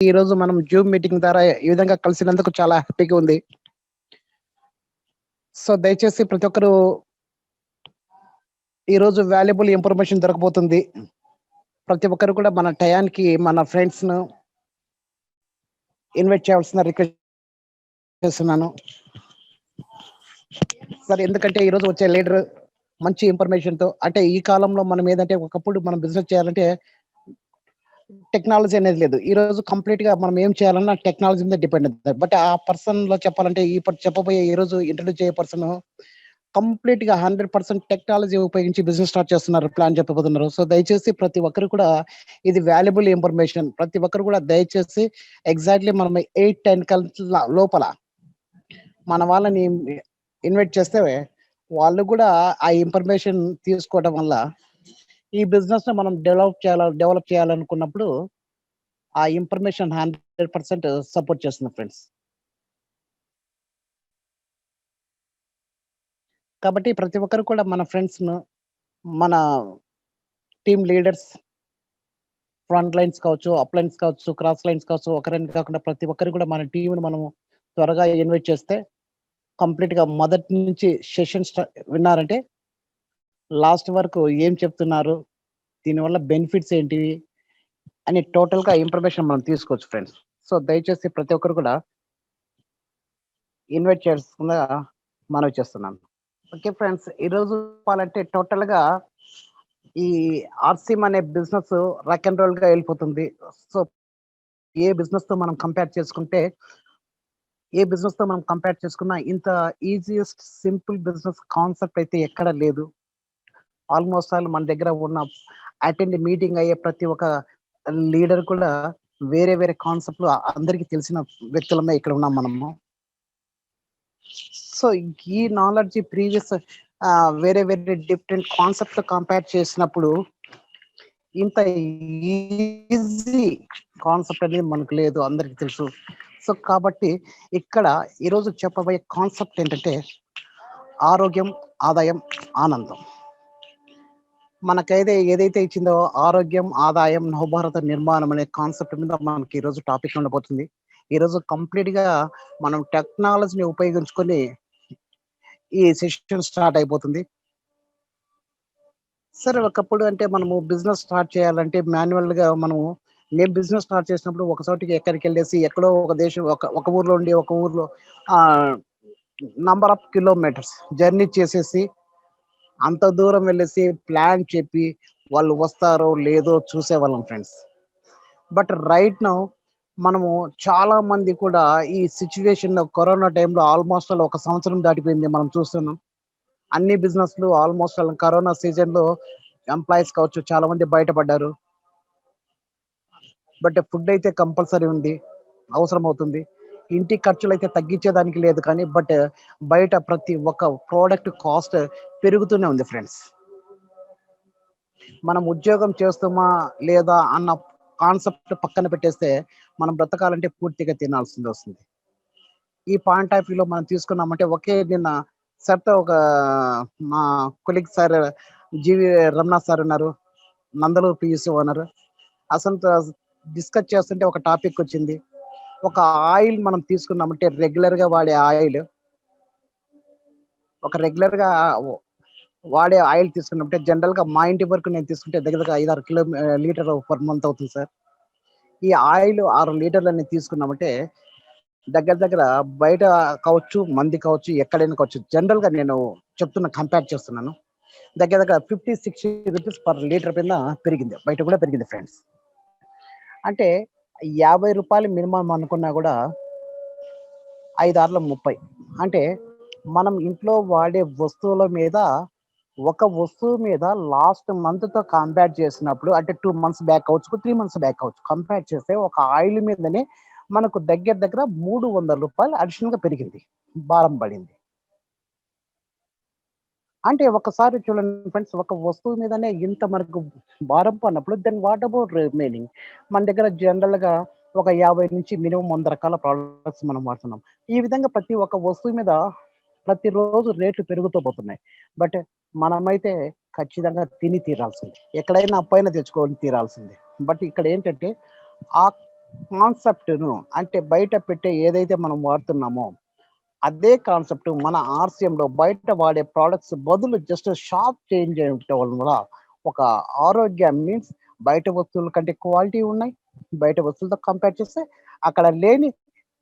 ఈరోజు మనం Zoom meeting ద్వారా ఈ విధంగా కలిసినందుకు చాలా హ్యాపీగా ఉంది. సో దయచేసి ప్రతి ఒక్కరు ఈరోజు వాల్యుబుల్ ఇన్ఫర్మేషన్ దొరకబోతుంది. ప్రతి ఒక్కరు కూడా మన టయానికి మన ఫ్రెండ్స్ను ఇన్వైట్ చేయాల్సిన రిక్వెస్ట్ చేస్తున్నాను సార్. ఎందుకంటే ఈరోజు వచ్చే లీడర్ మంచి ఇన్ఫర్మేషన్తో, అంటే ఈ కాలంలో మనం ఏదంటే ఒకప్పుడు మనం బిజినెస్ చేయాలంటే టెక్నాలజీ అనేది లేదు. ఈరోజు కంప్లీట్గా మనం ఏం చేయాలన్నా టెక్నాలజీ మీద డిపెండ్ అవుతుంది. బట్ ఆ పర్సన్లో చెప్పాలంటే ఇప్పుడు చెప్పబోయే ఈరోజు ఇంట్రడ్యూస్ అయ్యే పర్సన్ కంప్లీట్గా 100% టెక్నాలజీ ఉపయోగించి బిజినెస్ స్టార్ట్ చేస్తున్నారు, ప్లాన్ చెప్పబోతున్నారు. సో దయచేసి ప్రతి ఒక్కరు కూడా ఇది వాల్యుబుల్ ఇన్ఫర్మేషన్. ప్రతి ఒక్కరు కూడా దయచేసి ఎగ్జాక్ట్లీ మనం 8-10 లోపల మన వాళ్ళని ఇన్వైట్ చేస్తే వాళ్ళు కూడా ఆ ఇన్ఫర్మేషన్ తీసుకోవడం వల్ల ఈ బిజినెస్ ని మనం డెవలప్ చేయాలనుకున్నప్పుడు ఆ ఇన్ఫర్మేషన్ 100% సపోర్ట్ చేస్తుంది ఫ్రెండ్స్. కాబట్టి ప్రతి ఒక్కరు కూడా మన ఫ్రెండ్స్ను, మన టీమ్ లీడర్స్, ఫ్రంట్ లైన్స్ కావచ్చు, అప్ లైన్స్ కావచ్చు, క్రాస్ లైన్స్ కావచ్చు, ఒకరిని కాకుండా ప్రతి ఒక్కరు కూడా మన టీంని మనము త్వరగా ఇన్వైట్ చేస్తే కంప్లీట్గా మొదటి నుంచి సెషన్ విన్నారంటే లాస్ట్ వరకు ఏం చెప్తున్నారు, దీనివల్ల బెనిఫిట్స్ ఏంటివి అని టోటల్గా ఇన్ఫర్మేషన్ మనం తీసుకోవచ్చు ఫ్రెండ్స్. సో దయచేసి ప్రతి ఒక్కరు కూడా ఇన్వైట్ చేస్తుందా మనవి చేస్తున్నాను. ఓకే ఫ్రెండ్స్, ఈరోజు చెప్పాలంటే టోటల్గా ఈ ఆర్సిఎం అనే బిజినెస్ రక్ అండ్ రోల్ గా వెళ్ళిపోతుంది. సో ఏ బిజినెస్ తో మనం కంపేర్ చేసుకున్నా ఇంత ఈజియెస్ట్ సింపుల్ బిజినెస్ కాన్సెప్ట్ అయితే ఎక్కడ లేదు. ఆల్మోస్ట్ ఆల్ మన దగ్గర ఉన్న అటెండ్ మీటింగ్ అయ్యే ప్రతి ఒక్క లీడర్ కూడా వేరే వేరే కాన్సెప్ట్లు అందరికీ తెలిసిన వ్యక్తులమే ఇక్కడ ఉన్నాం మనము. సో ఈ నాలెడ్జ్ ప్రీవియస్ వేరే వేరే డిఫరెంట్ కాన్సెప్ట్ కంపేర్ చేసినప్పుడు ఇంత ఈజీ కాన్సెప్ట్ అనేది మనకు లేదు, అందరికి తెలుసు. సో కాబట్టి ఇక్కడ ఈరోజు చెప్పబోయే కాన్సెప్ట్ ఏంటంటే ఆరోగ్యం, ఆదాయం, ఆనందం. ఏదైతే ఇచ్చిందో ఆరోగ్యం, ఆదాయం, నవభారత నిర్మాణం అనే కాన్సెప్ట్ మీద మనకి ఈరోజు టాపిక్ ఉండబోతుంది. ఈరోజు కంప్లీట్గా మనం టెక్నాలజీని ఉపయోగించుకొని ఈ సెషన్ స్టార్ట్ అయిపోతుంది. సరే, ఒకప్పుడు అంటే మనము బిజినెస్ స్టార్ట్ చేయాలంటే మాన్యువల్గా మేము బిజినెస్ స్టార్ట్ చేసినప్పుడు ఒక చోటికి ఎక్కడికి వెళ్ళేసి ఎక్కడో ఒక దేశం ఒక ఊర్లో ఉండి ఒక ఊర్లో నంబర్ ఆఫ్ కిలోమీటర్స్ జర్నీ చేసేసి అంత దూరం వెళ్ళేసి ప్లాన్ చెప్పి వాళ్ళు వస్తారో లేదో చూసేవాళ్ళం ఫ్రెండ్స్. బట్ రైట్ నౌ మనము చాలా మంది కూడా ఈ సిచ్యువేషన్లో కరోనా టైంలో ఆల్మోస్ట్ ఒక సంవత్సరం దాటిపోయింది, మనం చూస్తున్నాం. అన్ని బిజినెస్లు ఆల్మోస్ట్ కరోనా సీజన్లో ఎంప్లాయీస్ కావచ్చు చాలా మంది బయటపడ్డారు. బట్ ఫుడ్ అయితే కంపల్సరీ ఉంది, అవసరం అవుతుంది. ఇంటి ఖర్చులు అయితే తగ్గించేదానికి లేదు, కానీ బట్ బయట ప్రతి ఒక్క ప్రోడక్ట్ కాస్ట్ పెరుగుతూనే ఉంది ఫ్రెండ్స్. మనం ఉద్యోగం చేస్తామా లేదా అన్న కాన్సెప్ట్ పక్కన పెట్టేస్తే మనం బ్రతకాలంటే పూర్తిగా తినాల్సింది వస్తుంది. ఈ పాయింట్ ఆఫ్ వ్యూలో మనం తీసుకున్నామంటే నిన్న సార్తో మా కొలీగ్ సార్ జీవి రమణ సార్ ఉన్నారు, నందలూరు పిఎస్సి ఓనర్. అసలు డిస్కస్ చేస్తుంటే ఒక టాపిక్ వచ్చింది. ఒక ఆయిల్ మనం తీసుకున్నామంటే రెగ్యులర్గా వాడే ఆయిల్, తీసుకున్నట్టే జనరల్గా మా ఇంటి వరకు నేను తీసుకుంటే దగ్గర 5-6 లీటర్ పర్ మంత్ అవుతుంది సార్. ఈ ఆయిల్ 6 లీటర్లని తీసుకున్నామంటే దగ్గర బయట కావచ్చు, మంది కావచ్చు, ఎక్కడైనా కావచ్చు, జనరల్గా నేను కంపేర్ చేస్తున్నాను, దగ్గర 50-60 రూపీస్ పర్ లీటర్ పైన పెరిగింది, బయట కూడా పెరిగింది ఫ్రెండ్స్. అంటే 50 రూపాయలు మినిమం అనుకున్నా కూడా 5-6-30. అంటే మనం ఇంట్లో వాడే వస్తువుల మీద ఒక వస్తువు మీద లాస్ట్ మంత్తో కంపేర్ చేసినప్పుడు, అంటే 2 months బ్యాక్ కావచ్చు, 3 months బ్యాక్ కావచ్చు, కంపేర్ చేస్తే ఒక ఆయిల్ మీదనే మనకు దగ్గర 300 రూపాయలు అడిషనల్గా పెరిగింది, భారం పడింది. అంటే ఒకసారి చూడండి ఫ్రెండ్స్, ఒక వస్తువు మీదనే ఇంత మనకు భారం పడినప్పుడు దెన్ వాట్ అబౌట్ రిమైనింగ్? మన దగ్గర జనరల్గా ఒక 50 నుంచి మినిమం 100 రకాల ప్రోడక్ట్స్ మనం వాడుతున్నాం. ఈ విధంగా ప్రతి ఒక్క వస్తువు మీద ప్రతిరోజు రేట్లు పెరుగుతూ పోతున్నాయి. బట్ మనమైతే ఖచ్చితంగా తిని తీరాల్సింది, ఎక్కడైనా అప్పైనా తెచ్చుకొని తీరాల్సింది. బట్ ఇక్కడ ఏంటంటే ఆ కాన్సెప్ట్‌ను అంటే బయట పెట్టే ఏదైతే మనం వాడుతున్నామో, అదే కాన్సెప్ట్ మన ఆర్‌సీఎంలో బయట వాడే ప్రొడక్ట్స్ బదులు జస్ట్ షాప్ చేంజ్ చేయటం వల్ల ఒక ఆరోగ్యం మీన్స్ బయట వస్తువుల కంటే క్వాలిటీ ఉన్నాయి. బయట వస్తువులతో కంపేర్ చేస్తే అక్కడ లేని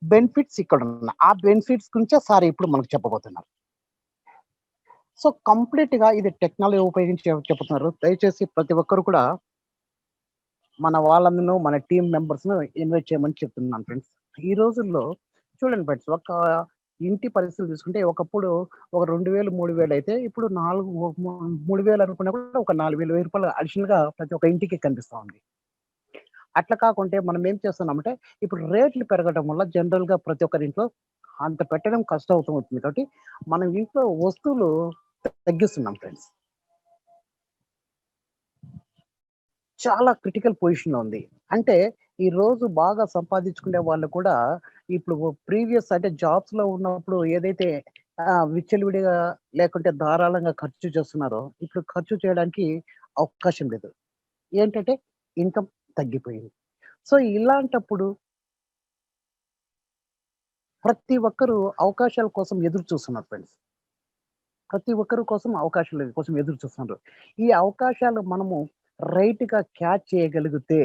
బెనిఫిట్స్ ఇక్కడున్నాయి. ఆ బెనిఫిట్స్ గురించే సార్ ఇప్పుడు మనకు చెప్పబోతున్నారు. సో, కంప్లీట్‌గా ఇది టెక్నాలజీ ఉపయోగించి చెప్తున్నారు. దయచేసి ప్రతి ఒక్కరు కూడా మన వాళ్ళందరిను, మన టీమ్ మెంబర్స్‌ను ఇన్వైట్ చేయమని చెప్తున్నాను ఫ్రెండ్స్. ఈ రోజుల్లో చూడండి ఫ్రెండ్స్, ఒక ఇంటి పరిస్థితులు తీసుకుంటే ఒకప్పుడు ఒక 2000, 3000 అయితే ఇప్పుడు 3000 అనుకున్నా కూడా ఒక 4000 రూపాయలు అడిషనల్‌గా ప్రతి ఒక్క ఇంటికి కనిపిస్తా ఉంది. అట్లా కాకుంటే మనం ఏం చేస్తున్నామంటే ఇప్పుడు రేట్లు పెరగడం వల్ల జనరల్‌గా ప్రతి ఒక్కరి ఇంట్లో అంత పెట్టడం కష్టమవుతుంది కాబట్టి మనం ఇంట్లో వస్తువులు తగ్గిస్తున్నాం ఫ్రెండ్స్. చాలా క్రిటికల్ పొజిషన్‌లో ఉంది. అంటే ఈ రోజు బాగా సంపాదించుకునే వాళ్ళు కూడా ఇప్పుడు ప్రీవియస్ అంటే జాబ్స్‌లో ఉన్నప్పుడు ఏదైతే విచ్చలవిడిగా లేకుంటే ధారాళంగా ఖర్చు చేస్తున్నారో, ఇప్పుడు ఖర్చు చేయడానికి అవకాశం లేదు. ఏంటంటే ఇన్‌కమ్ తగ్గిపోయింది. సో, ఇలాంటప్పుడు ప్రతి ఒక్కరు అవకాశాల కోసం ఎదురు చూస్తున్నారు ఫ్రెండ్స్. ప్రతి ఒక్కరి కోసం అవకాశాల కోసం ఎదురు చూస్తున్నారు. ఈ అవకాశాలు మనము రైట్‌గా క్యాచ్ చేయగలిగితే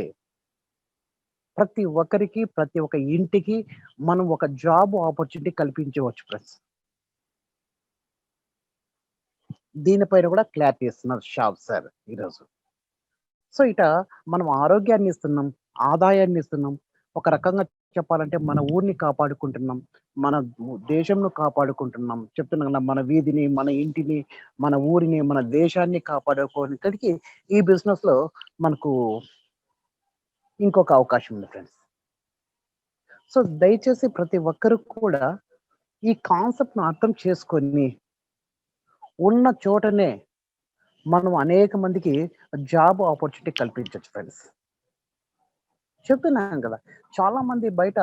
ప్రతి ఒక్కరికి, ప్రతి ఒక్క ఇంటికి మనం ఒక జాబ్ ఆపర్చునిటీ కల్పించవచ్చు ఫ్రెండ్స్. దీనిపైన కూడా క్లారిటీ ఇస్తున్నారు షాప్ సార్ ఈరోజు. సో, మనం ఆరోగ్యాన్ని ఇస్తున్నాం, ఆదాయాన్ని ఇస్తున్నాం. ఒక రకంగా చెప్పాలంటే మన ఊరిని కాపాడుకుంటున్నాం. మన దేశంను కాపాడుకుంటున్నాం. చెప్తున్నాం కదా! మన వీధిని, మన ఇంటిని, మన ఊరిని, మన దేశాన్ని కాపాడుకోవడానికి ఈ బిజినెస్‌లో మనకు ఇంకొక అవకాశం ఉంది ఫ్రెండ్స్. సో, దయచేసి ప్రతి ఒక్కరు కూడా ఈ కాన్సెప్ట్‌ను అర్థం చేసుకొని ఉన్న చోటనే మనం అనేక మందికి జాబ్ ఆపర్చునిటీ కల్పించొచ్చు ఫ్రెండ్స్. చెప్తున్నాను కదా! చాలా మంది బయట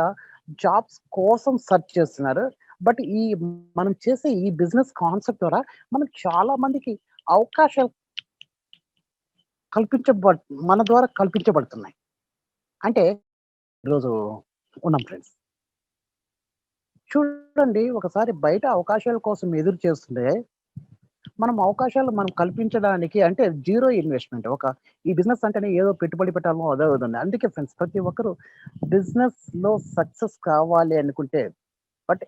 జాబ్స్ కోసం సెర్చ్ చేస్తున్నారు. బట్ మనం చేసే ఈ బిజినెస్ కాన్సెప్ట్ ద్వారా మనం చాలా మందికి అవకాశాలు కల్పించబడ్ మన ద్వారా కల్పించబడుతున్నాయి. అంటే ఈరోజు ఉన్నాం ఫ్రెండ్స్. చూడండి ఒకసారి బయట అవకాశాల కోసం ఎదురు చేస్తుంటే మనం కల్పించడానికి అంటే జీరో ఇన్వెస్ట్‌మెంట్. ఈ బిజినెస్ అంటేనే ఏదో పెట్టుబడి పెట్టాలో అదే అవుతుంది. అందుకే ఫ్రెండ్స్ ప్రతి ఒక్కరు బిజినెస్‌లో సక్సెస్ కావాలి అనుకుంటే బట్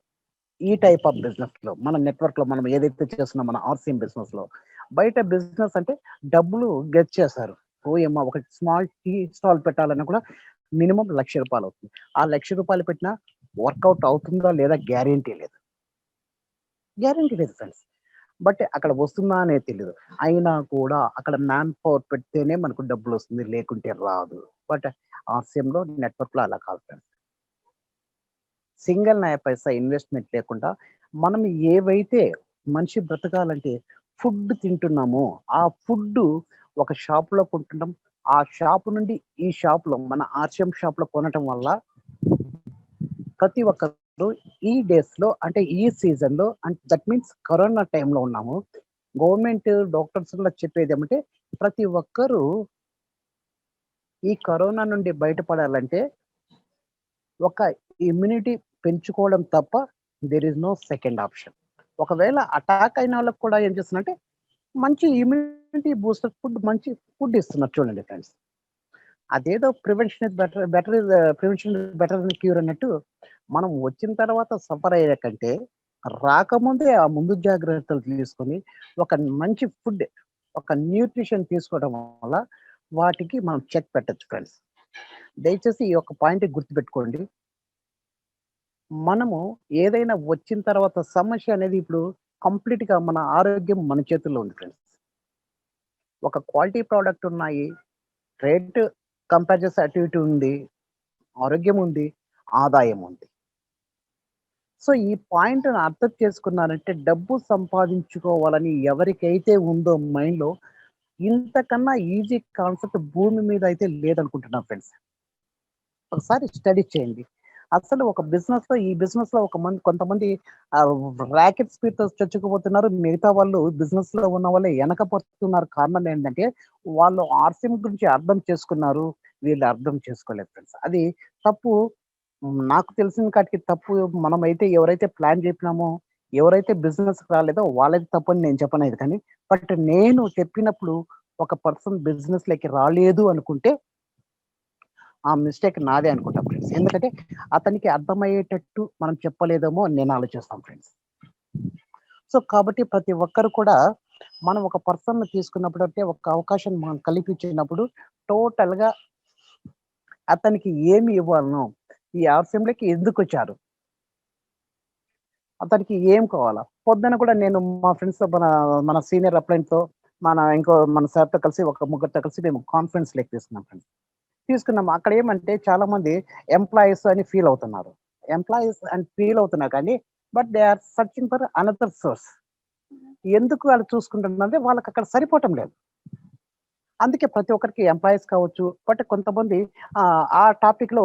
ఈ టైప్ ఆఫ్ బిజినెస్‌లో మన నెట్‌వర్క్‌లో మనం ఏదైతే చేస్తున్నామో మన ఆర్‌సీఎం బిజినెస్‌లో బయట బిజినెస్ అంటే డబ్బులు గెట్ చేశారు. ఓయమ్మ! ఒక స్మాల్ టీ స్టాల్ పెట్టాలన్నా కూడా మినిమమ్ రూ. 1,00,000 అవుతుంది. ఆ రూ. 1,00,000 పెట్టినా వర్కౌట్ అవుతుందా లేదా గ్యారంటీ లేదు. గ్యారంటీ లేదు ఫ్రెండ్స్. బట్ అక్కడ వస్తుందా అనేది తెలీదు. అయినా కూడా అక్కడ మ్యాన్ పవర్ పెడితేనే మనకు డబ్బులొస్తుంది. లేకుంటే రాదు. బట్ ఆర్‌సీఎంలో నెట్‌వర్క్‌లో అలా కాదు ఫ్రెండ్స్. సింగిల్ నయా పైసా ఇన్వెస్ట్‌మెంట్ లేకుండా మనం ఏవైతే మనిషి బ్రతకాలంటే ఫుడ్ తింటున్నామో, ఆ ఫుడ్డు ఒక షాప్‌లో కొంటున్నాం. ఆ షాప్ నుండి ఈ షాప్‌లో మన ఆర్‌సీఎం షాప్‌లో కొనటం వల్ల ప్రతి ఒక్కరు ఈ డేస్‌లో అంటే ఈ సీజన్‌లో దట్ మీన్స్ కరోనా టైమ్‌లో ఉన్నాము. గవర్నమెంట్ డాక్టర్స్ కూడా చెప్పేదేమంటే ప్రతి ఒక్కరు ఈ కరోనా నుండి బయటపడాలంటే ఒక ఇమ్యూనిటీ పెంచుకోవడం తప్ప there is no second option. ఒకవేళ అటాక్ అయినోళ్ళకి కూడా ఏం చేస్తున్నారంటే మంచి ఇమ్యూనిటీ బూస్టర్ ఫుడ్ మంచి ఫుడ్ ఇస్తున్నారు చూడండి ఫ్రెండ్స్. అదేదో prevention is better than cure అన్నట్టు మనం వచ్చిన తర్వాత సఫర్ అయ్యే కంటే రాకముందే ఆ ముందు జాగ్రత్తలు తీసుకొని ఒక మంచి ఫుడ్, ఒక న్యూట్రిషన్ తీసుకోవడం వల్ల వాటికి మనం చెక్ పెట్టొచ్చు ఫ్రెండ్స్. దయచేసి ఈ యొక్క పాయింట్ గుర్తుపెట్టుకోండి. మనము ఏదైనా వచ్చిన తర్వాత సమస్య అనేది ఇప్పుడు కంప్లీట్‌గా మన ఆరోగ్యం మన చేతుల్లో ఉంది ఫ్రెండ్స్. ఒక క్వాలిటీ ప్రొడక్ట్ ఉన్నాయి. రేట్ కంపేర్ చేస్తే అటు ఇటు ఉంది. ఆరోగ్యం ఉంది. ఆదాయం ఉంది. సో, ఈ పాయింట్‌ని అర్థం చేసుకున్నారంటే డబ్బు సంపాదించుకోవాలని ఎవరికైతే ఉందో మైండ్‌లో ఇంతకన్నా ఈజీ కాన్సెప్ట్ భూమి మీద అయితే లేదనుకుంటున్నా ఫ్రెండ్స్. ఒకసారి స్టడీ చేయండి. అసలు ఒక ఈ బిజినెస్‌లో కొంతమంది రాకెట్ స్పీడ్‌తో చొచ్చుకుపోతున్నారు. మిగతా వాళ్ళు బిజినెస్‌లో ఉన్న వాళ్ళే వెనక పడుతున్నారు. కారణం ఏంటంటే, వాళ్ళు ఆర్‌సీఎం గురించి అర్థం చేసుకున్నారు. వీళ్ళు అర్థం చేసుకోలేదు ఫ్రెండ్స్. అది తప్పు నాకు తెలిసిన కాటికి తప్పు మనమైతే ఎవరైతే ప్లాన్ చెప్పినామో, ఎవరైతే బిజినెస్‌కి రాలేదో వాళ్ళది తప్పని నేను చెప్పలేదు కానీ, బట్ నేను చెప్పినప్పుడు ఒక పర్సన్ బిజినెస్‌లోకి రాలేదు అనుకుంటే, ఆ మిస్టేక్ నాదే అనుకుంటా ఫ్రెండ్స్. ఎందుకంటే అతనికి అర్థమయ్యేటట్టు మనం చెప్పలేదేమో అని నేను ఆలోచిస్తాను ఫ్రెండ్స్. సో, కాబట్టి ప్రతి ఒక్కరు కూడా మనం ఒక పర్సన్‌ని తీసుకున్నప్పుడు అంటే ఒక అవకాశం మనం కల్పించినప్పుడు టోటల్‌గా అతనికి ఏమి ఇవ్వాలనో, ఈ ఆర్‌సీఎంలోకి ఎందుకొచ్చారు? అతనికి ఏం కావాలా? పొద్దున కూడా నేను మా ఫ్రెండ్స్‌తో మన సీనియర్ అప్లయన్స్‌తో మన సార్‌తో కలిసి ఒక ముగ్గురితో కలిసి మేము కాన్ఫరెన్స్ లెక్ తీసుకున్నాం ఫ్రెండ్స్. తీసుకున్నాం. అక్కడ ఏమంటే చాలామంది ఎంప్లాయీస్ అని ఫీల్ అవుతున్నారు. ఎంప్లాయీస్ అని ఫీల్ అవుతున్నారు కానీ, but they are searching for another source. ఎందుకు వాళ్ళు చూసుకుంటున్నారంటే వాళ్ళకక్కడ సరిపోవటం లేదు. అందుకే ప్రతి ఒక్కరికి ఎంప్లాయీస్ కావచ్చు. బట్ కొంతమంది ఆ టాపిక్‌లో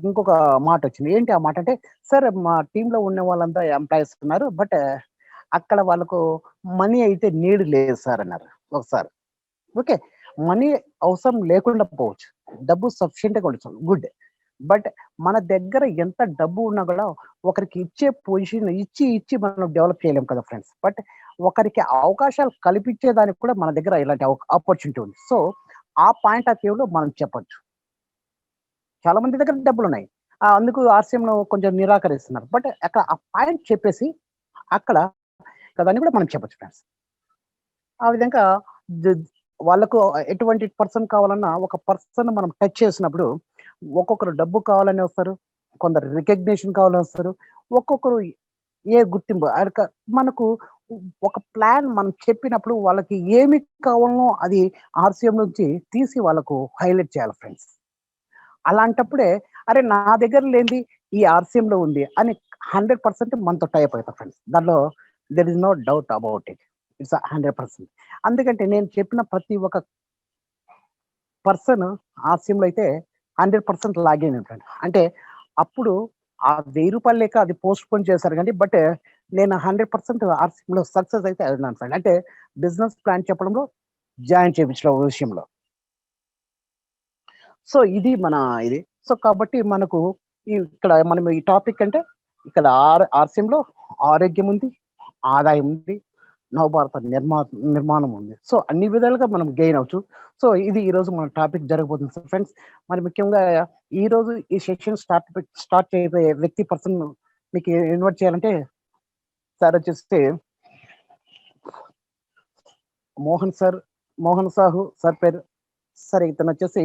ఇంకొక మాటొచ్చింది. ఏంటి ఆ మాట అంటే, "సార్ మా టీమ్‌లో ఉన్న వాళ్ళంతా ఎంప్లాయీస్ ఉన్నారు. బట్ అక్కడ వాళ్ళకు మనీ అయితే నీడ్ లేదు సార్" అన్నారు ఒకసారి. ఓకే. మనీ అవసరం లేకుండా పోవచ్చు. డబ్బు సఫిషియెంట్‌గా ఉండొచ్చు. గుడ్. బట్ మన దగ్గర ఎంత డబ్బు ఉన్నా కూడా ఒకరికి ఇచ్చే పొజిషన్ ఇచ్చి మనం డెవలప్ చేయలేం కదా ఫ్రెండ్స్. బట్ ఒకరికి అవకాశాలు కల్పించేదానికి కూడా మన దగ్గర ఇలాంటి ఆపర్చునిటీ ఉంది. సో, ఆ పాయింట్ ఆఫ్ వ్యూలో మనం చెప్పొచ్చు. చాలా మంది దగ్గర డబ్బులున్నాయి. అందుకు ఆర్‌సీఎంను కొంచెం నిరాకరిస్తున్నారు. బట్ అక్కడ ఆ పాయింట్ చెప్పేసి అక్కడ కదని కూడా మనం చెప్పొచ్చు ఫ్రెండ్స్. ఆ విధంగా ద వాళ్ళకు ఎటువంటి పర్సన్ కావాలన్నా ఒక పర్సన్ మనం టచ్ చేసినప్పుడు ఒక్కొక్కరు డబ్బు కావాలని వస్తారు. కొందరు రికగ్నిషన్ కావాలని వస్తారు. ఒక్కొక్కరు ఏ గుర్తింపు మనకు ఒక ప్లాన్ మనం చెప్పినప్పుడు వాళ్ళకి ఏమి కావాలనో అది ఆర్‌సీఎం నుంచి తీసి వాళ్ళకు హైలైట్ చేయాలి ఫ్రెండ్స్. అలాంటప్పుడే అరే! నా దగ్గర లేనిది ఈ ఆర్‌సీఎంలో ఉంది అని 100% మనతో టై అప్ అవుతారు ఫ్రెండ్స్. దాంట్లో there is no doubt about it. It's 100%. అందుకంటే నేను చెప్పిన ప్రతి ఒక్క పర్సన్ ఆర్‌సీఎంలో అయితే 100% లాగిన్ అయిపోయాను. అంటే అప్పుడు ఆ రూ. 1000 లేక అది పోస్ట్‌పోన్ చేశారు గానీ, బట్ నేను 100% ఆర్‌సీఎంలో సక్సెస్ అయితే అయినాను ఫ్రెండ్. అంటే బిజినెస్ ప్లాన్ చెప్పడంలో, జాయిన్ చేపించడం విషయంలో. సో, ఇది మన ఇది. సో, కాబట్టి మనకు ఇక్కడ మనం ఈ టాపిక్ అంటే ఇక్కడ ఆర్‌సీఎంలో ఆరోగ్యం ఉంది, ఆదాయం ఉంది, నవభారత నిర్మాణం ఉంది. సో, అన్ని విధాలుగా మనం గెయిన్ అవ్వచ్చు. సో, ఇది ఈరోజు మన టాపిక్ జరగబోతుంది సో ఫ్రెండ్స్. మరి ముఖ్యంగా ఈరోజు ఈ సెషన్ స్టార్ట్ చేయబోయే పర్సన్ మీకు ఇన్వైట్ చేయాలంటే సార్ వచ్చేసి మోహన్ సార్, మోహన్ సాహు సార్ పేరు. సార్ ఇతనొచ్చేసి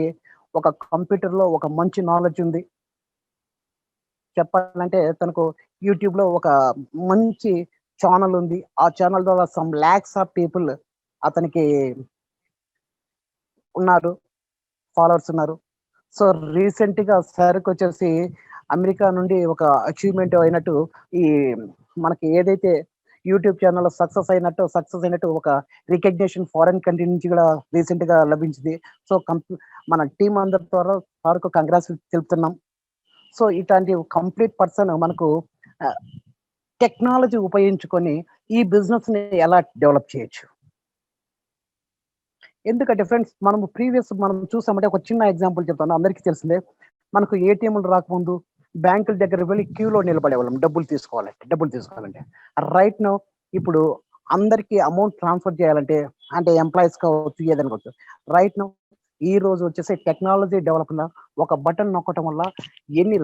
ఒక కంప్యూటర్‌లో ఒక మంచి నాలెడ్జ్ ఉంది. చెప్పాలంటే తనకు యూట్యూబ్‌లో ఒక మంచి ఛానెల్ ఉంది. ఆ ఛానెల్ ద్వారా సమ్ లాక్స్ ఆఫ్ పీపుల్ అతనికి ఉన్నారు. ఫాలోవర్స్ ఉన్నారు. సో, రీసెంట్‌గా సార్‌కొచ్చేసి అమెరికా నుండి ఒక అచీవ్‌మెంట్ అయినట్టు ఈ మనకి ఏదైతే యూట్యూబ్ ఛానెల్‌లో సక్సెస్ అయినట్టు ఒక రికగ్నిషన్ ఫారిన్ కంట్రీ నుంచి కూడా రీసెంట్‌గా లభించింది. సో, మన టీమ్ అందరి ద్వారా సార్‌కు కంగ్రాట్స్ తెలుపుతున్నాం. సో, ఇట్లాంటి కంప్లీట్ పర్సన్ మనకు ఆహ్, టెక్నాలజీ ఉపయోగించుకొని ఈ బిజినెస్‌ని ఎలా డెవలప్ చేయొచ్చు. ఎందుకంటే ఫ్రెండ్స్ మనం చూసామంటే ఒక చిన్న ఎగ్జాంపుల్ చెప్తాను. అందరికీ తెలిసిందే. మనకు ఏటీఎంలు రాకముందు బ్యాంకుల దగ్గర వెళ్లి క్యూలో నిలబడేవాళ్ళం డబ్బులు తీసుకోవాలంటే. రైట్ నౌ ఇప్పుడు అందరికి అమౌంట్ ట్రాన్స్‌ఫర్ చేయాలంటే అంటే ఎంప్లాయీస్ కావచ్చు, ఏదైనా కావచ్చు. రైట్ నౌ ఈ రోజు వచ్చేసి టెక్నాలజీ డెవలప్‌లో ఒక బటన్ నొక్కటం వల్ల ఎన్ని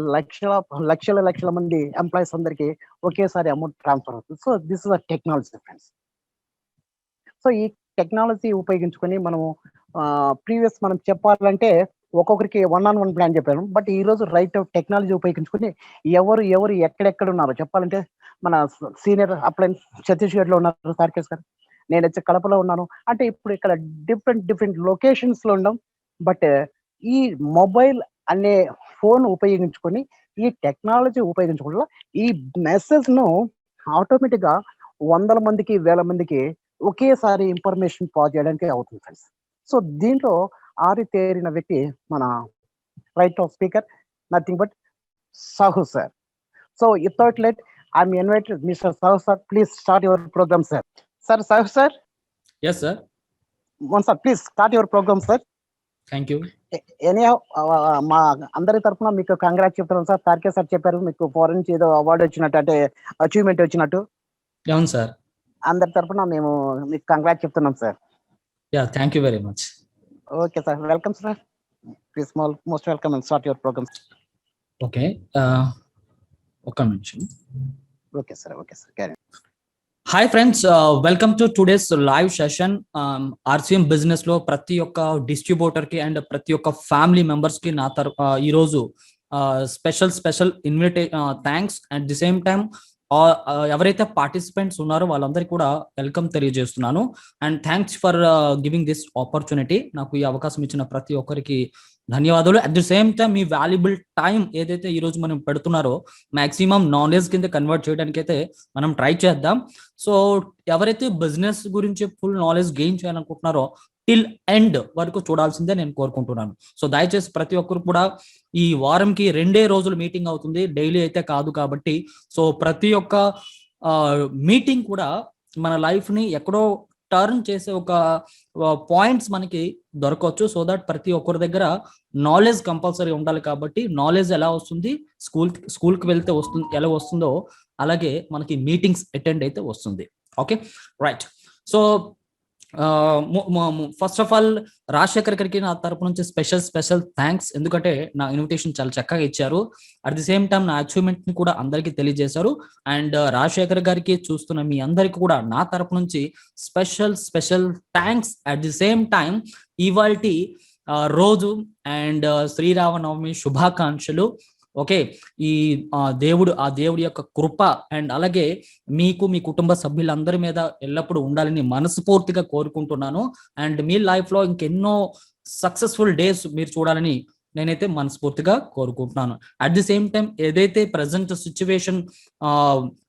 లక్షల మంది ఎంప్లాయీస్ అందరికి ఒకేసారి అమౌంట్ ట్రాన్స్‌ఫర్ అవుతుంది. So, this is the technology friends. So, ఈ టెక్నాలజీ ఉపయోగించుకొని మనము మనం చెప్పాలంటే ఒక్కొక్కరికి వన్ ఆన్ వన్ ప్లాన్ చెప్పాను. బట్ ఈరోజు టెక్నాలజీ ఉపయోగించుకొని ఎవరు ఎక్కడెక్కడ ఉన్నారో చెప్పాలంటే మన సీనియర్ అప్లయన్ ఛత్తీస్‌గఢ్‌లో ఉన్నారు సార్కేష్ గారు. నేనొచ్చి కడపలో ఉన్నాను. అంటే ఇప్పుడు ఇక్కడ డిఫరెంట్ లొకేషన్స్‌లో ఉన్నాం. బట్ ఈ మొబైల్ అనే ఫోన్ ఉపయోగించుకొని ఈ టెక్నాలజీ ఉపయోగించడం వల్ల ఈ మెసేజ్‌ను ఆటోమేటిక్‌గా వందల మందికి, వేల మందికి ఒకేసారి ఇన్ఫర్మేషన్ పాస్ చేయడానికి అవుతుంది ఫ్రెండ్స్. సో, దీంట్లో ఆరితేరిన వ్యక్తి మన right of speaker nothing but Sahu sir. So, without late I am invited mister Sahu sir. Please start your programme sir. Sir Sahu sir. Yes, sir. One sir, please start your program, sir. Thank you. Any మా అందరి తరపున మీకు congrats చెప్తున్నాం sir. తార్కే sir చెప్పారు మీకు foreign నుంచి ఏదో award వచ్చినట్టు, అంటే అచీవ్‌మెంట్ వచ్చినట్టు. అవును సార్. అందరి తరపున మేము మీకు కంగ్రాట్స్ చెప్తున్నాం sir. Thank you very much. Okay sir. Welcome sir. Please most welcome and start your programme. Okay. ఒక్క నిమిషం. Okay sir. Carry. Hi friends, welcome to today's live session. RCM business లో ప్రతి ఒక్క డిస్ట్రిబ్యూటర్ కి and ప్రతి ఒక్క family members కి నా ఈరోజు special thanks. At the same time ఎవరైతే పార్టిసిపెంట్స్ ఉన్నారో వాళ్ళందరికీ కూడా వెల్కమ్ తెలియజేస్తున్నాను. And thanks for giving this opportunity. నాకు ఈ అవకాశం ఇచ్చిన ప్రతి ఒక్కరికి ధన్యవాదాలు. At the same time me valuable time ఏదైతే ఈ రోజు మనం పెడుతున్నారో మాక్సిమం నాలెడ్జ్ కింద కన్వర్ట్ చేయడానికి అయితే మనం ట్రై చేద్దాం. సో ఎవరైతే బిజినెస్ గురించి ఫుల్ నాలెడ్జ్ గెయిన్ చేయాలనుకుంటున్నారో టిల్ ఎండ్ వరకు చూడాల్సిందే నేను కోరుకుంటున్నాను. సో దయచేసి ప్రతి ఒక్కరు కూడా ఈ వారంకి 2 రోజులు మీటింగ్ అవుతుంది, డైలీ అయితే కాదు కాబట్టి. సో ప్రతి ఒక్క మీటింగ్ కూడా మన లైఫ్ ని ఎక్కడో టర్న్ చేసే ఒక పాయింట్స్ మనకి దొరకవచ్చు. సో దట్ ప్రతి ఒక్కరి దగ్గర నాలెడ్జ్ కంపల్సరీ ఉండాలి. కాబట్టి నాలెడ్జ్ ఎలా వస్తుంది, స్కూల్కి వెళ్తే వస్తుంది, ఎలా వస్తుందో అలాగే మనకి మీటింగ్స్ అటెండ్ అయితే వస్తుంది. Okay, right. So first of all Rajasekhar గారికి నా తరపు నుంచి స్పెషల్ థ్యాంక్స్. ఎందుకంటే నా ఇన్విటేషన్ చాలా చక్కగా ఇచ్చారు. అట్ ది సేమ్ టైం నా అచీవ్మెంట్ ని కూడా అందరికీ తెలియజేశారు. అండ్ రాజశేఖర్ గారికి చూస్తున్న మీ అందరికి కూడా నా తరపు నుంచి special thanks. At the same time ఇవాల్టి రోజు అండ్ శ్రీరామనవమి శుభాకాంక్షలు. ఓకే, ఈ దేవుడి యొక్క కృప అండ్ అలాగే మీకు మీ కుటుంబ సభ్యులందరి మీద ఎల్లప్పుడూ ఉండాలని మనస్ఫూర్తిగా కోరుకుంటున్నాను. అండ్ మీ లైఫ్ లో ఇంకెన్నో సక్సెస్ఫుల్ డేస్ మీరు చూడాలని నేనైతే మనస్ఫూర్తిగా కోరుకుంటున్నాను. అట్ ది సేమ్ టైం ఏదైతే ప్రజెంట్ సిచ్యువేషన్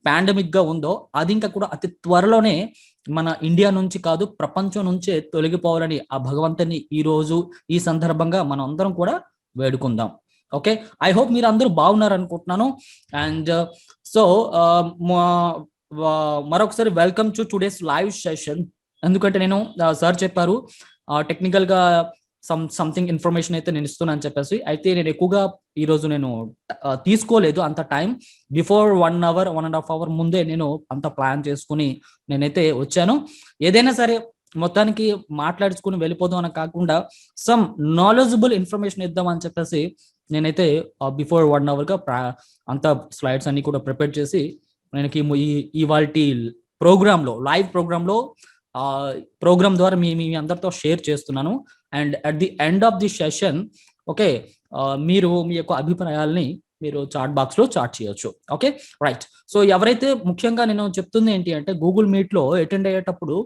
పాండమిక్ గా ఉందో అది ఇంకా కూడా అతి త్వరలోనే మన ఇండియా నుంచి కాదు ప్రపంచం నుంచే తొలగిపోవాలని ఆ భగవంతుని ఈ రోజు ఈ సందర్భంగా మనం అందరం కూడా వేడుకుందాం. ఓకే, ఐ హోప్ మీరు అందరూ బాగున్నారు అనుకుంటున్నాను. అండ్ సో మరొకసారి welcome to today's live session. ఎందుకంటే నేను సార్ చెప్పారు టెక్నికల్ గా సంథింగ్ ఇన్ఫర్మేషన్ అయితే నేను ఇస్తున్నాను అని చెప్పేసి. అయితే నేను ఎక్కువగా ఈరోజు నేను తీసుకోలేదు అంత టైం. బిఫోర్ 1 hour 1.5 hour ముందే నేను అంత ప్లాన్ చేసుకుని నేనైతే వచ్చాను. ఏదైనా సరే మొత్తానికి మాట్లాడుకుని వెళ్ళిపోదాం అని కాకుండా సమ్ నాలెడ్జబుల్ ఇన్ఫర్మేషన్ ఇద్దామని చెప్పేసి నేనైతే బిఫోర్ 1 hour గా అంత స్లైడ్స్ అన్ని కూడా ప్రిపేర్ చేసి నేను ఇవాల్టి ప్రోగ్రాంలో లైవ్ ప్రోగ్రామ్ ద్వారా మీ అందరితో షేర్ చేస్తున్నాను. And at the end of the session okay మీరు మీ యొక్క అభిప్రాయాల్ని మీరు చాట్ బాక్స్ లో చాట్ చేయొచ్చు. Okay, right. సో ఎవరైతే ముఖ్యంగా నేను చెప్తుంది ఏంటి అంటే గూగుల్ మీట్ లో అటెండ్ అయ్యేటప్పుడు